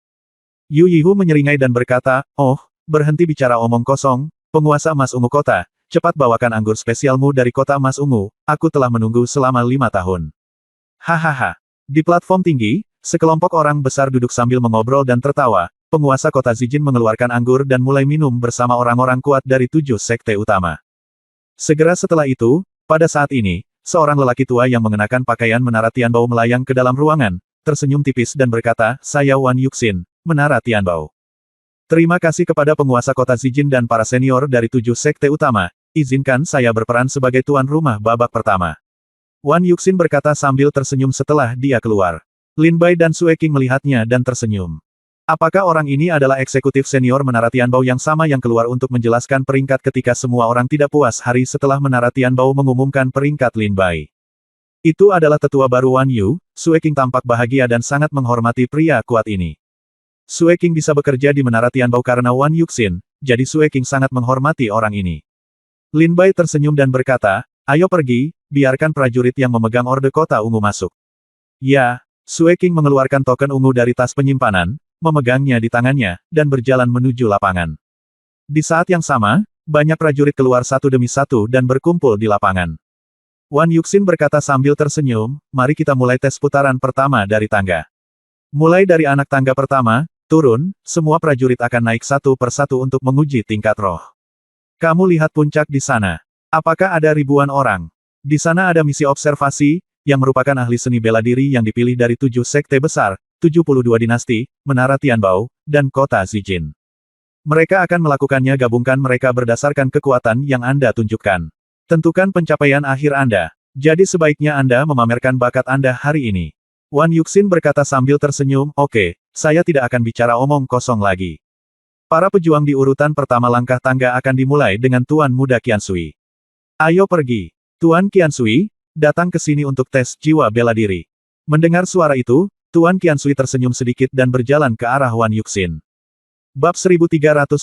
Yu Yihu menyeringai dan berkata, "Oh, berhenti bicara omong kosong, penguasa emas ungu kota, cepat bawakan anggur spesialmu dari kota emas ungu, aku telah menunggu selama 5 tahun. Hahaha." Di platform tinggi, sekelompok orang besar duduk sambil mengobrol dan tertawa, penguasa kota Zijin mengeluarkan anggur dan mulai minum bersama orang-orang kuat dari 7 sekte utama. Segera setelah itu, pada saat ini, seorang lelaki tua yang mengenakan pakaian Menara Tianbao melayang ke dalam ruangan, tersenyum tipis dan berkata, "Saya Wan Yuxin, Menara Tianbao. Terima kasih kepada penguasa kota Zijin dan para senior dari 7 sekte utama, izinkan saya berperan sebagai tuan rumah babak pertama." Wan Yuxin berkata sambil tersenyum setelah dia keluar. Lin Bai dan Sue King melihatnya dan tersenyum. Apakah orang ini adalah eksekutif senior Menara Tianbao yang sama yang keluar untuk menjelaskan peringkat ketika semua orang tidak puas hari setelah Menara Tianbao mengumumkan peringkat Lin Bai? Itu adalah tetua baru Wan Yu. Sue King tampak bahagia dan sangat menghormati pria kuat ini. Sue King bisa bekerja di Menara Tianbao karena Wan Yuxin, jadi Sue King sangat menghormati orang ini. Lin Bai tersenyum dan berkata, ayo pergi, biarkan prajurit yang memegang Orde Kota Ungu masuk. Ya. Sue King mengeluarkan token ungu dari tas penyimpanan, memegangnya di tangannya, dan berjalan menuju lapangan. Di saat yang sama, banyak prajurit keluar satu demi satu dan berkumpul di lapangan. Wan Yuxin berkata sambil tersenyum, mari kita mulai tes putaran pertama dari tangga. Mulai dari anak tangga pertama, turun, semua prajurit akan naik satu persatu untuk menguji tingkat roh. Kamu lihat puncak di sana. Apakah ada ribuan orang? Di sana ada misi observasi, yang merupakan ahli seni bela diri yang dipilih dari 7 sekte besar, 72 dinasti, Menara Tianbao, dan kota Zijin. Mereka akan melakukannya gabungkan mereka berdasarkan kekuatan yang Anda tunjukkan. Tentukan pencapaian akhir Anda. Jadi sebaiknya Anda memamerkan bakat Anda hari ini. Wan Yuxin berkata sambil tersenyum, oke, saya tidak akan bicara omong kosong lagi. Para pejuang di urutan pertama langkah tangga akan dimulai dengan Tuan Muda Qiansui. Ayo pergi. Tuan Qiansui, datang ke sini untuk tes jiwa bela diri. Mendengar suara itu, Tuan Qiansui tersenyum sedikit dan berjalan ke arah Wan Yuxin. Bab 1359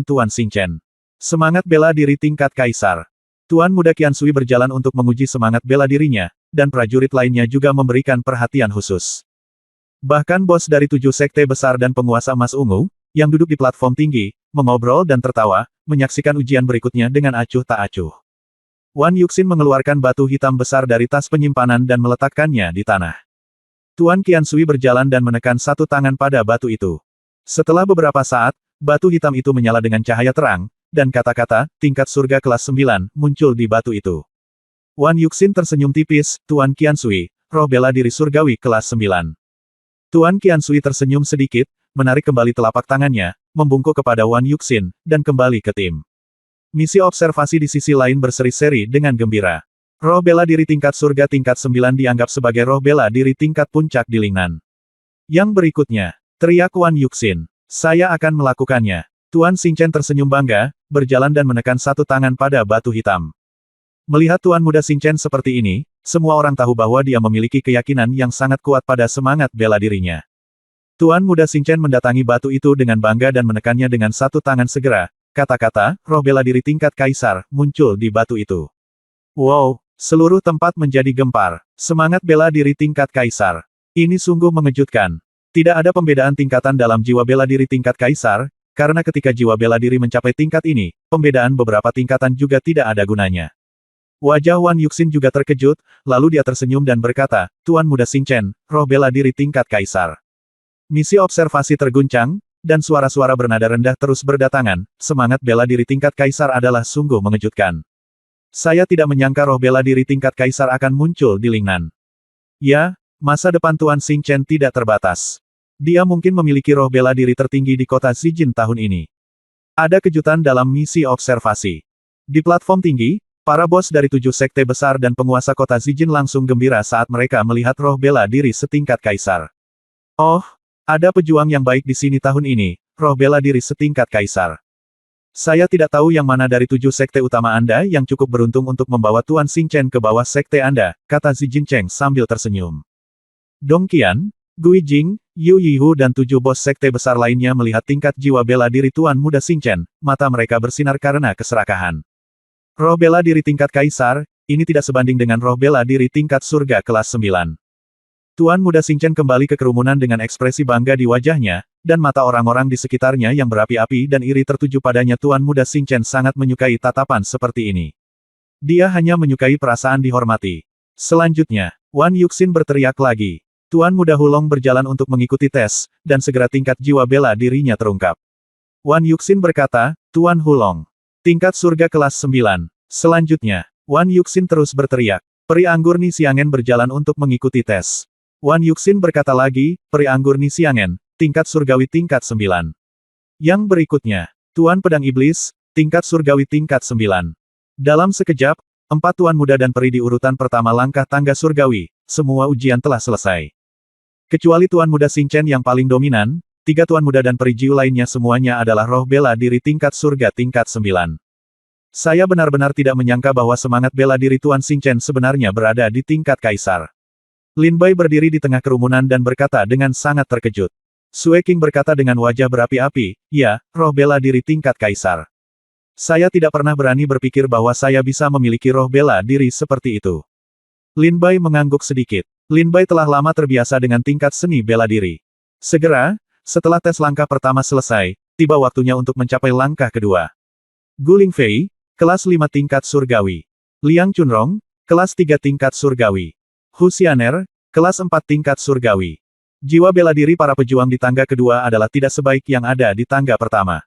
Tuan Xingchen. Semangat bela diri tingkat kaisar. Tuan Muda Qiansui berjalan untuk menguji semangat bela dirinya, dan prajurit lainnya juga memberikan perhatian khusus. Bahkan bos dari 7 sekte besar dan penguasa emas ungu, yang duduk di platform tinggi, mengobrol dan tertawa, menyaksikan ujian berikutnya dengan acuh tak acuh. Wan Yuxin mengeluarkan batu hitam besar dari tas penyimpanan dan meletakkannya di tanah. Tuan Qiansui berjalan dan menekan satu tangan pada batu itu. Setelah beberapa saat, batu hitam itu menyala dengan cahaya terang, dan kata-kata, tingkat surga kelas 9, muncul di batu itu. Wan Yuxin tersenyum tipis, Tuan Qiansui, roh bela diri surgawi kelas 9. Tuan Qiansui tersenyum sedikit, menarik kembali telapak tangannya, membungkuk kepada Wan Yuxin, dan kembali ke tim. Misi observasi di sisi lain berseri-seri dengan gembira. Roh bela diri tingkat surga tingkat 9 dianggap sebagai roh bela diri tingkat puncak di Lingnan. Yang berikutnya, teriak Wan Yuxin. Saya akan melakukannya. Tuan Xingchen tersenyum bangga, berjalan dan menekan satu tangan pada batu hitam. Melihat Tuan Muda Xingchen seperti ini, semua orang tahu bahwa dia memiliki keyakinan yang sangat kuat pada semangat bela dirinya. Tuan Muda Xingchen mendatangi batu itu dengan bangga dan menekannya dengan satu tangan segera. Kata-kata, roh bela diri tingkat kaisar, muncul di batu itu. Wow, seluruh tempat menjadi gempar. Semangat bela diri tingkat kaisar. Ini sungguh mengejutkan. Tidak ada pembedaan tingkatan dalam jiwa bela diri tingkat kaisar, karena ketika jiwa bela diri mencapai tingkat ini, pembedaan beberapa tingkatan juga tidak ada gunanya. Wajah Wan Yuxin juga terkejut, lalu dia tersenyum dan berkata, Tuan Muda Xingchen, roh bela diri tingkat kaisar. Misi observasi terguncang, dan suara-suara bernada rendah terus berdatangan, semangat bela diri tingkat kaisar adalah sungguh mengejutkan. Saya tidak menyangka roh bela diri tingkat kaisar akan muncul di Lingnan. Ya, masa depan Tuan Xingchen tidak terbatas. Dia mungkin memiliki roh bela diri tertinggi di kota Zijin tahun ini. Ada kejutan dalam misi observasi. Di platform tinggi, para bos dari 7 sekte besar dan penguasa kota Zijin langsung gembira saat mereka melihat roh bela diri setingkat kaisar. Oh, ada pejuang yang baik di sini tahun ini, roh bela diri setingkat kaisar. Saya tidak tahu yang mana dari 7 sekte utama Anda yang cukup beruntung untuk membawa Tuan Xingchen ke bawah sekte Anda, kata Zijin Cheng sambil tersenyum. Dong Qian, Gui Jing, Yu Yihu dan 7 bos sekte besar lainnya melihat tingkat jiwa bela diri Tuan Muda Xingchen, mata mereka bersinar karena keserakahan. Roh bela diri tingkat kaisar, ini tidak sebanding dengan roh bela diri tingkat surga kelas 9. Tuan Muda Xingchen kembali ke kerumunan dengan ekspresi bangga di wajahnya, dan mata orang-orang di sekitarnya yang berapi-api dan iri tertuju padanya. Tuan Muda Xingchen sangat menyukai tatapan seperti ini. Dia hanya menyukai perasaan dihormati. Selanjutnya, Wan Yuxin berteriak lagi. Tuan Muda Hulong berjalan untuk mengikuti tes, dan segera tingkat jiwa bela dirinya terungkap. Wan Yuxin berkata, Tuan Hulong. Tingkat surga kelas 9. Selanjutnya, Wan Yuxin terus berteriak. Peri anggur Ni Xiangen berjalan untuk mengikuti tes. Wan Yuxin berkata lagi, Peri anggur Ni Xiangen, tingkat surgawi tingkat 9. Yang berikutnya, Tuan Pedang Iblis, tingkat surgawi tingkat 9. Dalam sekejap, 4 tuan muda dan peri di urutan pertama langkah tangga surgawi, semua ujian telah selesai. Kecuali Tuan Muda Xing Chen yang paling dominan, 3 Tuan Muda dan peri Jiu lainnya semuanya adalah roh bela diri tingkat surga tingkat 9. Saya benar-benar tidak menyangka bahwa semangat bela diri Tuan Xing Chen sebenarnya berada di tingkat kaisar. Lin Bai berdiri di tengah kerumunan dan berkata dengan sangat terkejut. Sue King berkata dengan wajah berapi-api, ya, roh bela diri tingkat kaisar. Saya tidak pernah berani berpikir bahwa saya bisa memiliki roh bela diri seperti itu. Lin Bai mengangguk sedikit. Lin Bai telah lama terbiasa dengan tingkat seni bela diri. Segera, setelah tes langkah pertama selesai, tiba waktunya untuk mencapai langkah kedua. Guling Fei, kelas 5 tingkat surgawi. Liang Chunrong, kelas 3 tingkat surgawi. Hu Xianer, kelas 4 tingkat surgawi. Jiwa bela diri para pejuang di tangga kedua adalah tidak sebaik yang ada di tangga pertama.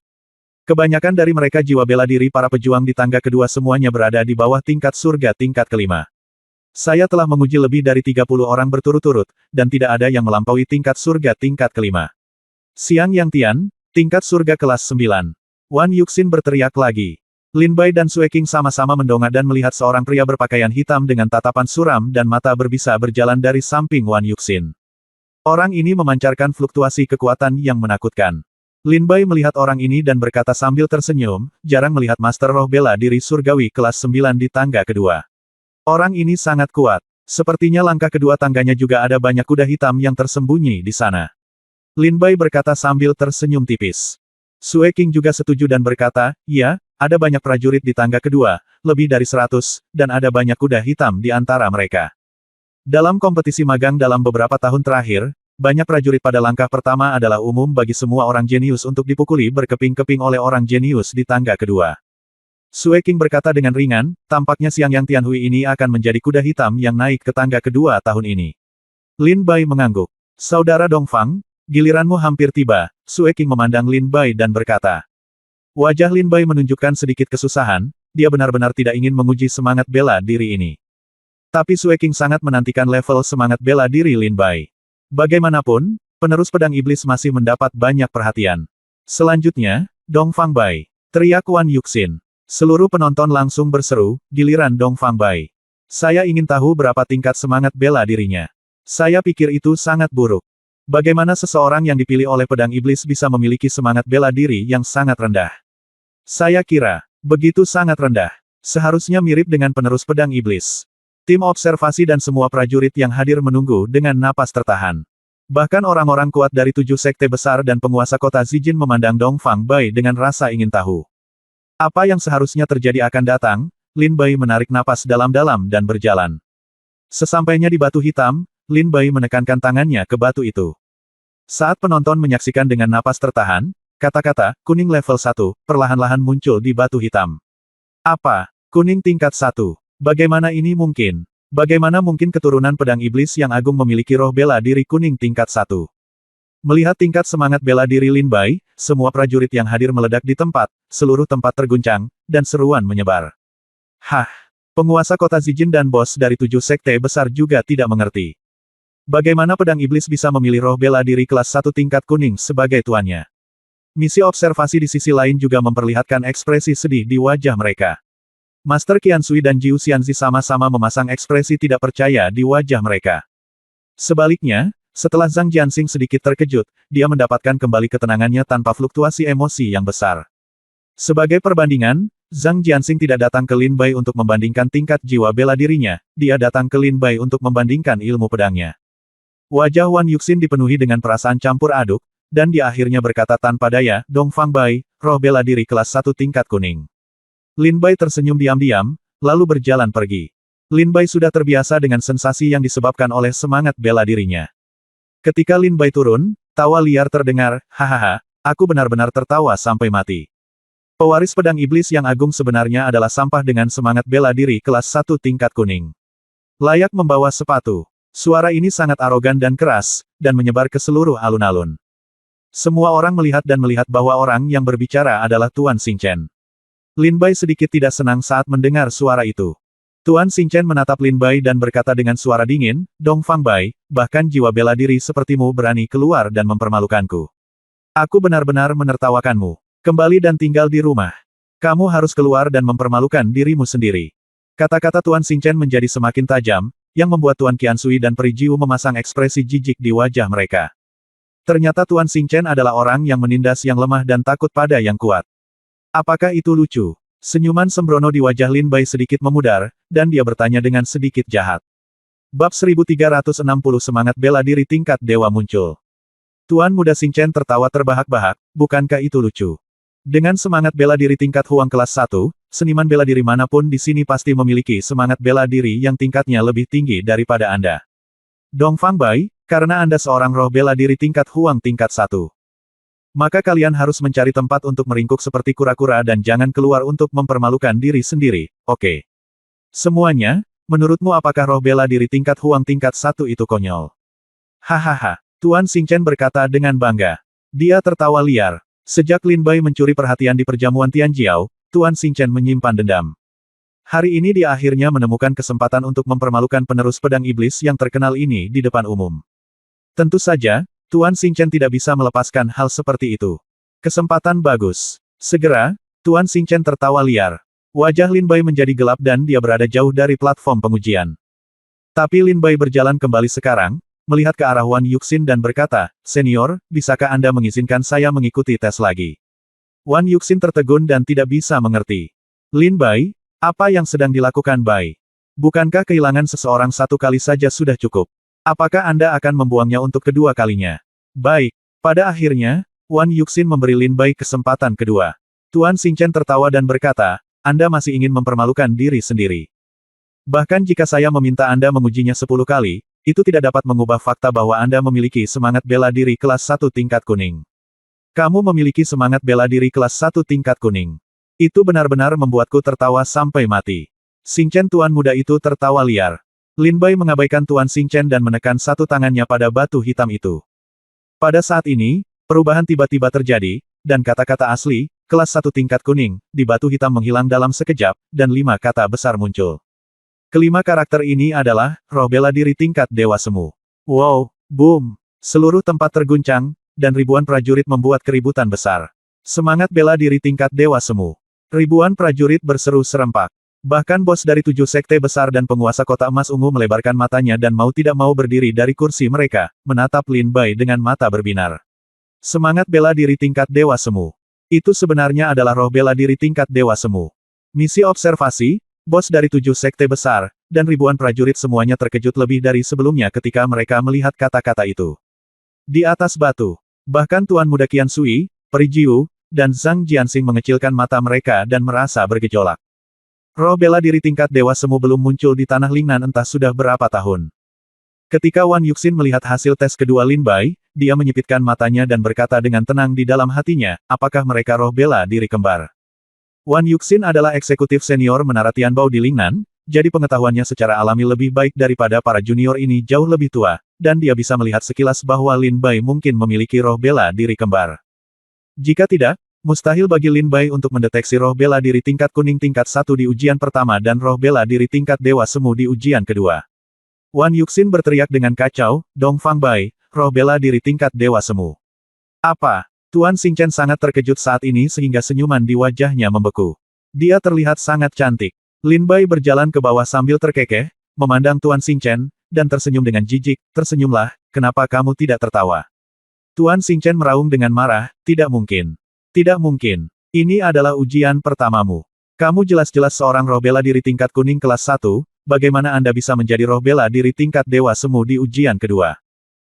Kebanyakan dari mereka jiwa bela diri para pejuang di tangga kedua semuanya berada di bawah tingkat surga tingkat kelima. Saya telah menguji lebih dari 30 orang berturut-turut, dan tidak ada yang melampaui tingkat surga tingkat kelima. Xiang Yang Tian, tingkat surga kelas 9. Wan Yuxin berteriak lagi. Lin Bai dan Sue King sama-sama mendongak dan melihat seorang pria berpakaian hitam dengan tatapan suram dan mata berbisa berjalan dari samping Wan Yuxin. Orang ini memancarkan fluktuasi kekuatan yang menakutkan. Lin Bai melihat orang ini dan berkata sambil tersenyum, jarang melihat Master Roh Bela Diri Surgawi kelas 9 di tangga kedua. Orang ini sangat kuat. Sepertinya langkah kedua tangganya juga ada banyak kuda hitam yang tersembunyi di sana. Lin Bai berkata sambil tersenyum tipis. Sue King juga setuju dan berkata, ya, ada banyak prajurit di tangga kedua, lebih dari 100, dan ada banyak kuda hitam di antara mereka. Dalam kompetisi magang dalam beberapa tahun terakhir, banyak prajurit pada langkah pertama adalah umum bagi semua orang jenius untuk dipukuli berkeping-keping oleh orang jenius di tangga kedua. Sue King berkata dengan ringan, tampaknya Xiang Yang Tianhui ini akan menjadi kuda hitam yang naik ke tangga kedua tahun ini. Lin Bai mengangguk. Saudara Dongfang, giliranmu hampir tiba. Sue King memandang Lin Bai dan berkata. Wajah Lin Bai menunjukkan sedikit kesusahan, dia benar-benar tidak ingin menguji semangat bela diri ini. Tapi Sue King sangat menantikan level semangat bela diri Lin Bai. Bagaimanapun, penerus pedang iblis masih mendapat banyak perhatian. Selanjutnya, Dongfang Bai. Teriak Wan Yuxin. Seluruh penonton langsung berseru, giliran Dongfang Bai. Saya ingin tahu berapa tingkat semangat bela dirinya. Saya pikir itu sangat buruk. Bagaimana seseorang yang dipilih oleh pedang iblis bisa memiliki semangat bela diri yang sangat rendah? Saya kira, begitu sangat rendah. Seharusnya mirip dengan penerus pedang iblis. Tim observasi dan semua prajurit yang hadir menunggu dengan napas tertahan. Bahkan orang-orang kuat dari 7 sekte besar dan penguasa kota Zijin memandang Dongfang Bai dengan rasa ingin tahu. Apa yang seharusnya terjadi akan datang. Lin Bai menarik napas dalam-dalam dan berjalan. Sesampainya di batu hitam, Lin Bai menekankan tangannya ke batu itu. Saat penonton menyaksikan dengan napas tertahan, kata-kata, kuning level 1, perlahan-lahan muncul di batu hitam. Apa? Kuning tingkat 1. Bagaimana ini mungkin? Bagaimana mungkin keturunan pedang iblis yang agung memiliki roh bela diri kuning tingkat 1? Melihat tingkat semangat bela diri Lin Bai, semua prajurit yang hadir meledak di tempat, seluruh tempat terguncang, dan seruan menyebar. Hah! Penguasa kota Zijin dan bos dari 7 sekte besar juga tidak mengerti. Bagaimana pedang iblis bisa memilih roh bela diri kelas 1 tingkat kuning sebagai tuannya? Misi observasi di sisi lain juga memperlihatkan ekspresi sedih di wajah mereka. Master Qiansui dan Jiu Xianzi sama-sama memasang ekspresi tidak percaya di wajah mereka. Sebaliknya, setelah Zhang Jianxing sedikit terkejut, dia mendapatkan kembali ketenangannya tanpa fluktuasi emosi yang besar. Sebagai perbandingan, Zhang Jianxing tidak datang ke Lin Bai untuk membandingkan tingkat jiwa bela dirinya, dia datang ke Lin Bai untuk membandingkan ilmu pedangnya. Wajah Wan Yuxin dipenuhi dengan perasaan campur aduk, dan dia akhirnya berkata tanpa daya, Dongfang Bai, roh bela diri kelas 1 tingkat kuning. Lin Bai tersenyum diam-diam, lalu berjalan pergi. Lin Bai sudah terbiasa dengan sensasi yang disebabkan oleh semangat bela dirinya. Ketika Lin Bai turun, tawa liar terdengar, hahaha, aku benar-benar tertawa sampai mati. Pewaris pedang iblis yang agung sebenarnya adalah sampah dengan semangat bela diri kelas 1 tingkat kuning. Layak membawa sepatu. Suara ini sangat arogan dan keras, dan menyebar ke seluruh alun-alun. Semua orang melihat dan melihat bahwa orang yang berbicara adalah Tuan Xing Chen. Lin Bai sedikit tidak senang saat mendengar suara itu. Tuan Xing Chen menatap Lin Bai dan berkata dengan suara dingin, Dongfang Bai, bahkan jiwa bela diri sepertimu berani keluar dan mempermalukanku. Aku benar-benar menertawakanmu. Kembali dan tinggal di rumah. Kamu harus keluar dan mempermalukan dirimu sendiri. Kata-kata Tuan Xing Chen menjadi semakin tajam, yang membuat Tuan Qiansui dan Peri Jiu memasang ekspresi jijik di wajah mereka. Ternyata Tuan Xingchen adalah orang yang menindas yang lemah dan takut pada yang kuat. Apakah itu lucu? Senyuman sembrono di wajah Lin Bai sedikit memudar, dan dia bertanya dengan sedikit jahat. Bab 1360 Semangat Bela Diri Tingkat Dewa muncul. Tuan Muda Xingchen tertawa terbahak-bahak, bukankah itu lucu? Dengan semangat bela diri tingkat Huang kelas 1, seniman bela diri manapun di sini pasti memiliki semangat bela diri yang tingkatnya lebih tinggi daripada Anda. Dongfang Bai, karena Anda seorang roh bela diri tingkat Huang tingkat 1. Maka kalian harus mencari tempat untuk meringkuk seperti kura-kura dan jangan keluar untuk mempermalukan diri sendiri, oke? Semuanya, menurutmu apakah roh bela diri tingkat Huang tingkat 1 itu konyol? Hahaha, Tuan Xingchen berkata dengan bangga. Dia tertawa liar. Sejak Lin Bai mencuri perhatian di perjamuan Tianjiao, Tuan Xingchen menyimpan dendam. Hari ini dia akhirnya menemukan kesempatan untuk mempermalukan penerus pedang iblis yang terkenal ini di depan umum. Tentu saja, Tuan Xingchen tidak bisa melepaskan hal seperti itu. Kesempatan bagus. Segera, Tuan Xingchen tertawa liar. Wajah Lin Bai menjadi gelap dan dia berada jauh dari platform pengujian. Tapi Lin Bai berjalan kembali sekarang, melihat ke arah Wan Yuxin dan berkata, "Senior, bisakah Anda mengizinkan saya mengikuti tes lagi?" Wan Yuxin tertegun dan tidak bisa mengerti. Lin Bai, apa yang sedang dilakukan Bai? Bukankah kehilangan seseorang satu kali saja sudah cukup? Apakah Anda akan membuangnya untuk kedua kalinya? Baik. Pada akhirnya, Wan Yuxin memberi Lin Bai kesempatan kedua. Tuan Xingchen tertawa dan berkata, "Anda masih ingin mempermalukan diri sendiri. Bahkan jika saya meminta Anda mengujinya 10 kali, itu tidak dapat mengubah fakta bahwa Anda memiliki semangat bela diri kelas 1 tingkat kuning. Kamu memiliki semangat bela diri kelas 1 tingkat kuning. Itu benar-benar membuatku tertawa sampai mati." Xingchen Tuan muda itu tertawa liar. Lin Bai mengabaikan Tuan Xingchen dan menekan satu tangannya pada batu hitam itu. Pada saat ini, perubahan tiba-tiba terjadi, dan kata-kata asli, kelas 1 tingkat kuning, di batu hitam menghilang dalam sekejap, dan 5 kata besar muncul. Kelima karakter ini adalah, roh bela diri tingkat Dewa Semu. Wow, boom! Seluruh tempat terguncang, dan ribuan prajurit membuat keributan besar. Semangat bela diri tingkat Dewa Semu. Ribuan prajurit berseru serempak. Bahkan bos dari 7 sekte besar dan penguasa kota emas ungu melebarkan matanya dan mau tidak mau berdiri dari kursi mereka, menatap Lin Bai dengan mata berbinar. Semangat bela diri tingkat Dewa Semu. Itu sebenarnya adalah roh bela diri tingkat Dewa Semu. Misi observasi, bos dari 7 sekte besar, dan ribuan prajurit semuanya terkejut lebih dari sebelumnya ketika mereka melihat kata-kata itu. Di atas batu, bahkan Tuan Muda Qiansui, Peri Jiu, dan Zhang Jianxing mengecilkan mata mereka dan merasa bergejolak. Roh bela diri tingkat Dewa Semu belum muncul di Tanah Lingnan entah sudah berapa tahun. Ketika Wan Yuxin melihat hasil tes kedua Lin Bai, dia menyipitkan matanya dan berkata dengan tenang di dalam hatinya, apakah mereka roh bela diri kembar? Wan Yuxin adalah eksekutif senior Menara Tianbao di Lingnan, jadi pengetahuannya secara alami lebih baik daripada para junior ini jauh lebih tua, dan dia bisa melihat sekilas bahwa Lin Bai mungkin memiliki roh bela diri kembar. Jika tidak, mustahil bagi Lin Bai untuk mendeteksi roh bela diri tingkat kuning tingkat 1 di ujian pertama dan roh bela diri tingkat Dewa Semu di ujian kedua. Wan Yuxin berteriak dengan kacau, Dongfang Bai, roh bela diri tingkat Dewa Semu. Apa? Tuan Xingchen sangat terkejut saat ini sehingga senyuman di wajahnya membeku. Dia terlihat sangat cantik. Lin Bai berjalan ke bawah sambil terkekeh, memandang Tuan Xingchen, dan tersenyum dengan jijik, tersenyumlah, kenapa kamu tidak tertawa? Tuan Xingchen meraung dengan marah, tidak mungkin. Tidak mungkin. Ini adalah ujian pertamamu. Kamu jelas-jelas seorang roh bela diri tingkat kuning kelas 1, bagaimana Anda bisa menjadi roh bela diri tingkat Dewa Semu di ujian kedua?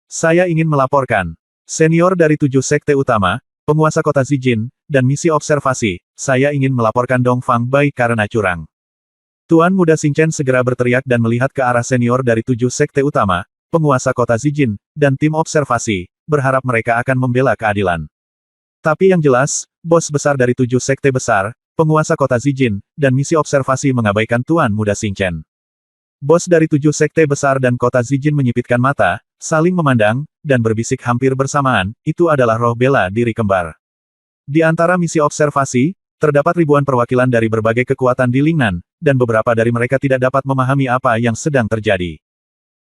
Saya ingin melaporkan. Senior dari 7 sekte utama, penguasa kota Zijin, dan misi observasi, saya ingin melaporkan Dongfang Bai karena curang. Tuan Muda Xingchen segera berteriak dan melihat ke arah senior dari 7 sekte utama, penguasa kota Zijin, dan tim observasi, berharap mereka akan membela keadilan. Tapi yang jelas, bos besar dari 7 sekte besar, penguasa kota Zijin, dan misi observasi mengabaikan Tuan Muda Xingchen. Bos dari 7 sekte besar dan kota Zijin menyipitkan mata, saling memandang, dan berbisik hampir bersamaan, itu adalah roh bela diri kembar. Di antara misi observasi, terdapat ribuan perwakilan dari berbagai kekuatan di Lingnan, dan beberapa dari mereka tidak dapat memahami apa yang sedang terjadi.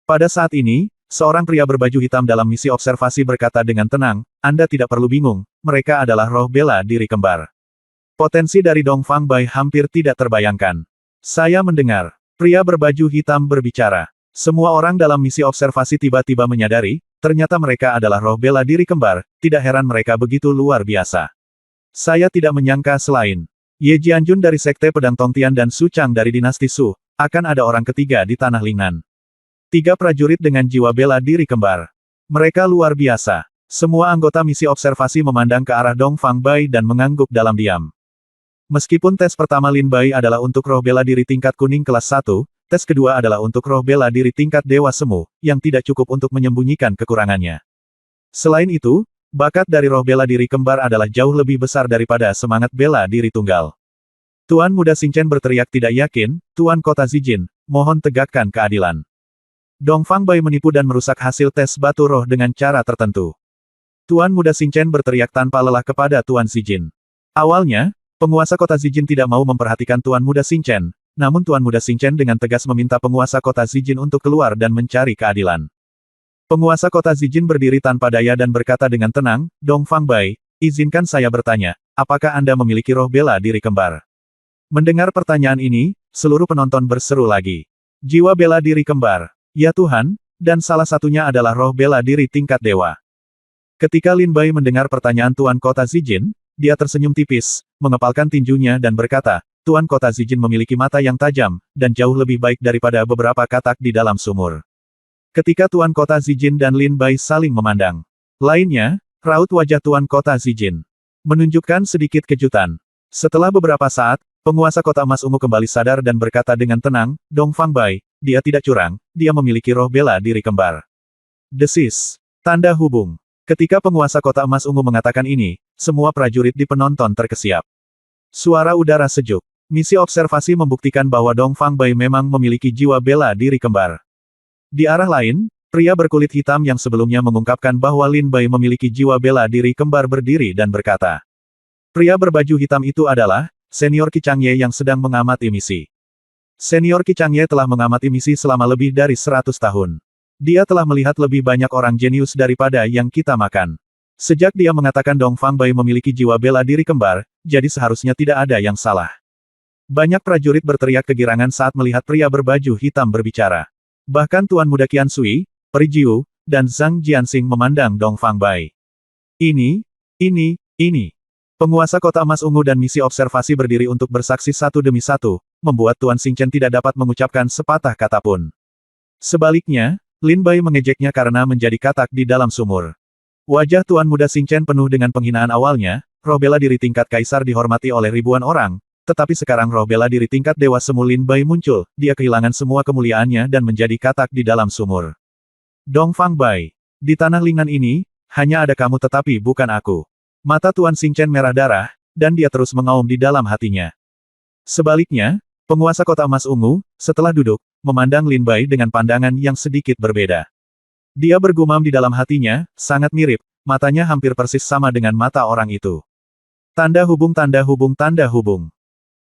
Pada saat ini, seorang pria berbaju hitam dalam misi observasi berkata dengan tenang, Anda tidak perlu bingung, mereka adalah roh bela diri kembar. Potensi dari Dongfang Bai hampir tidak terbayangkan. Saya mendengar. Pria berbaju hitam berbicara. Semua orang dalam misi observasi tiba-tiba menyadari, ternyata mereka adalah roh bela diri kembar, tidak heran mereka begitu luar biasa. Saya tidak menyangka selain Ye Jianjun dari Sekte Pedang Tongtian dan Su Chang dari Dinasti Su, akan ada orang ketiga di Tanah Lingnan. 3 prajurit dengan jiwa bela diri kembar. Mereka luar biasa. Semua anggota misi observasi memandang ke arah Dong Fang Bai dan mengangguk dalam diam. Meskipun tes pertama Lin Bai adalah untuk roh bela diri tingkat kuning kelas 1, tes kedua adalah untuk roh bela diri tingkat Dewa Semu, yang tidak cukup untuk menyembunyikan kekurangannya. Selain itu, bakat dari roh bela diri kembar adalah jauh lebih besar daripada semangat bela diri tunggal. Tuan Muda Xingchen berteriak tidak yakin, Tuan Kota Zijin, mohon tegakkan keadilan. Dong Fang Bai menipu dan merusak hasil tes batu roh dengan cara tertentu. Tuan Muda Xingchen berteriak tanpa lelah kepada Tuan Zijin. Awalnya, penguasa kota Zijin tidak mau memperhatikan Tuan Muda Xingchen, namun Tuan Muda Xingchen dengan tegas meminta penguasa kota Zijin untuk keluar dan mencari keadilan. Penguasa kota Zijin berdiri tanpa daya dan berkata dengan tenang, Dong Fang Bai, izinkan saya bertanya, apakah Anda memiliki roh bela diri kembar? Mendengar pertanyaan ini, seluruh penonton berseru lagi. Jiwa bela diri kembar. Ya Tuhan, dan salah satunya adalah roh bela diri tingkat dewa. Ketika Lin Bai mendengar pertanyaan Tuan Kota Zijin, dia tersenyum tipis, mengepalkan tinjunya dan berkata, Tuan Kota Zijin memiliki mata yang tajam, dan jauh lebih baik daripada beberapa katak di dalam sumur. Ketika Tuan Kota Zijin dan Lin Bai saling memandang. Lainnya, raut wajah Tuan Kota Zijin menunjukkan sedikit kejutan. Setelah beberapa saat, penguasa kota emas ungu kembali sadar dan berkata dengan tenang, Dong Fang Bai, dia tidak curang, dia memiliki roh bela diri kembar. Desis. Tanda hubung. Ketika penguasa kota emas ungu mengatakan ini, semua prajurit di penonton terkesiap. Suara udara sejuk. Misi observasi membuktikan bahwa Dong Fang Bai memang memiliki jiwa bela diri kembar. Di arah lain, pria berkulit hitam yang sebelumnya mengungkapkan bahwa Lin Bai memiliki jiwa bela diri kembar berdiri dan berkata. Pria berbaju hitam itu adalah Senior Qi Changye yang sedang mengamati misi. Senior Qi Changye telah mengamati misi selama lebih dari 100 tahun. Dia telah melihat lebih banyak orang jenius daripada yang kita makan. Sejak dia mengatakan Dong Fang Bai memiliki jiwa bela diri kembar, jadi seharusnya tidak ada yang salah. Banyak prajurit berteriak kegirangan saat melihat pria berbaju hitam berbicara. Bahkan Tuan Muda Qian Sui, Peri Jiu, dan Zhang Jianxing memandang Dong Fang Bai. Ini. Penguasa kota emas ungu dan misi observasi berdiri untuk bersaksi satu demi satu, membuat Tuan Xingchen tidak dapat mengucapkan sepatah kata pun. Sebaliknya, Lin Bai mengejeknya karena menjadi katak di dalam sumur. Wajah Tuan Muda Xingchen penuh dengan penghinaan awalnya, roh bela diri tingkat kaisar dihormati oleh ribuan orang, tetapi sekarang roh bela diri tingkat dewa semu Lin Bai muncul, dia kehilangan semua kemuliaannya dan menjadi katak di dalam sumur. Dong Fang Bai, di tanah Lingnan ini, hanya ada kamu tetapi bukan aku. Mata Tuan Xingchen merah darah, dan dia terus mengaum di dalam hatinya. Sebaliknya, penguasa kota emas ungu, setelah duduk, memandang Lin Bai dengan pandangan yang sedikit berbeda. Dia bergumam di dalam hatinya, sangat mirip, matanya hampir persis sama dengan mata orang itu. Tanda hubung, tanda hubung, tanda hubung.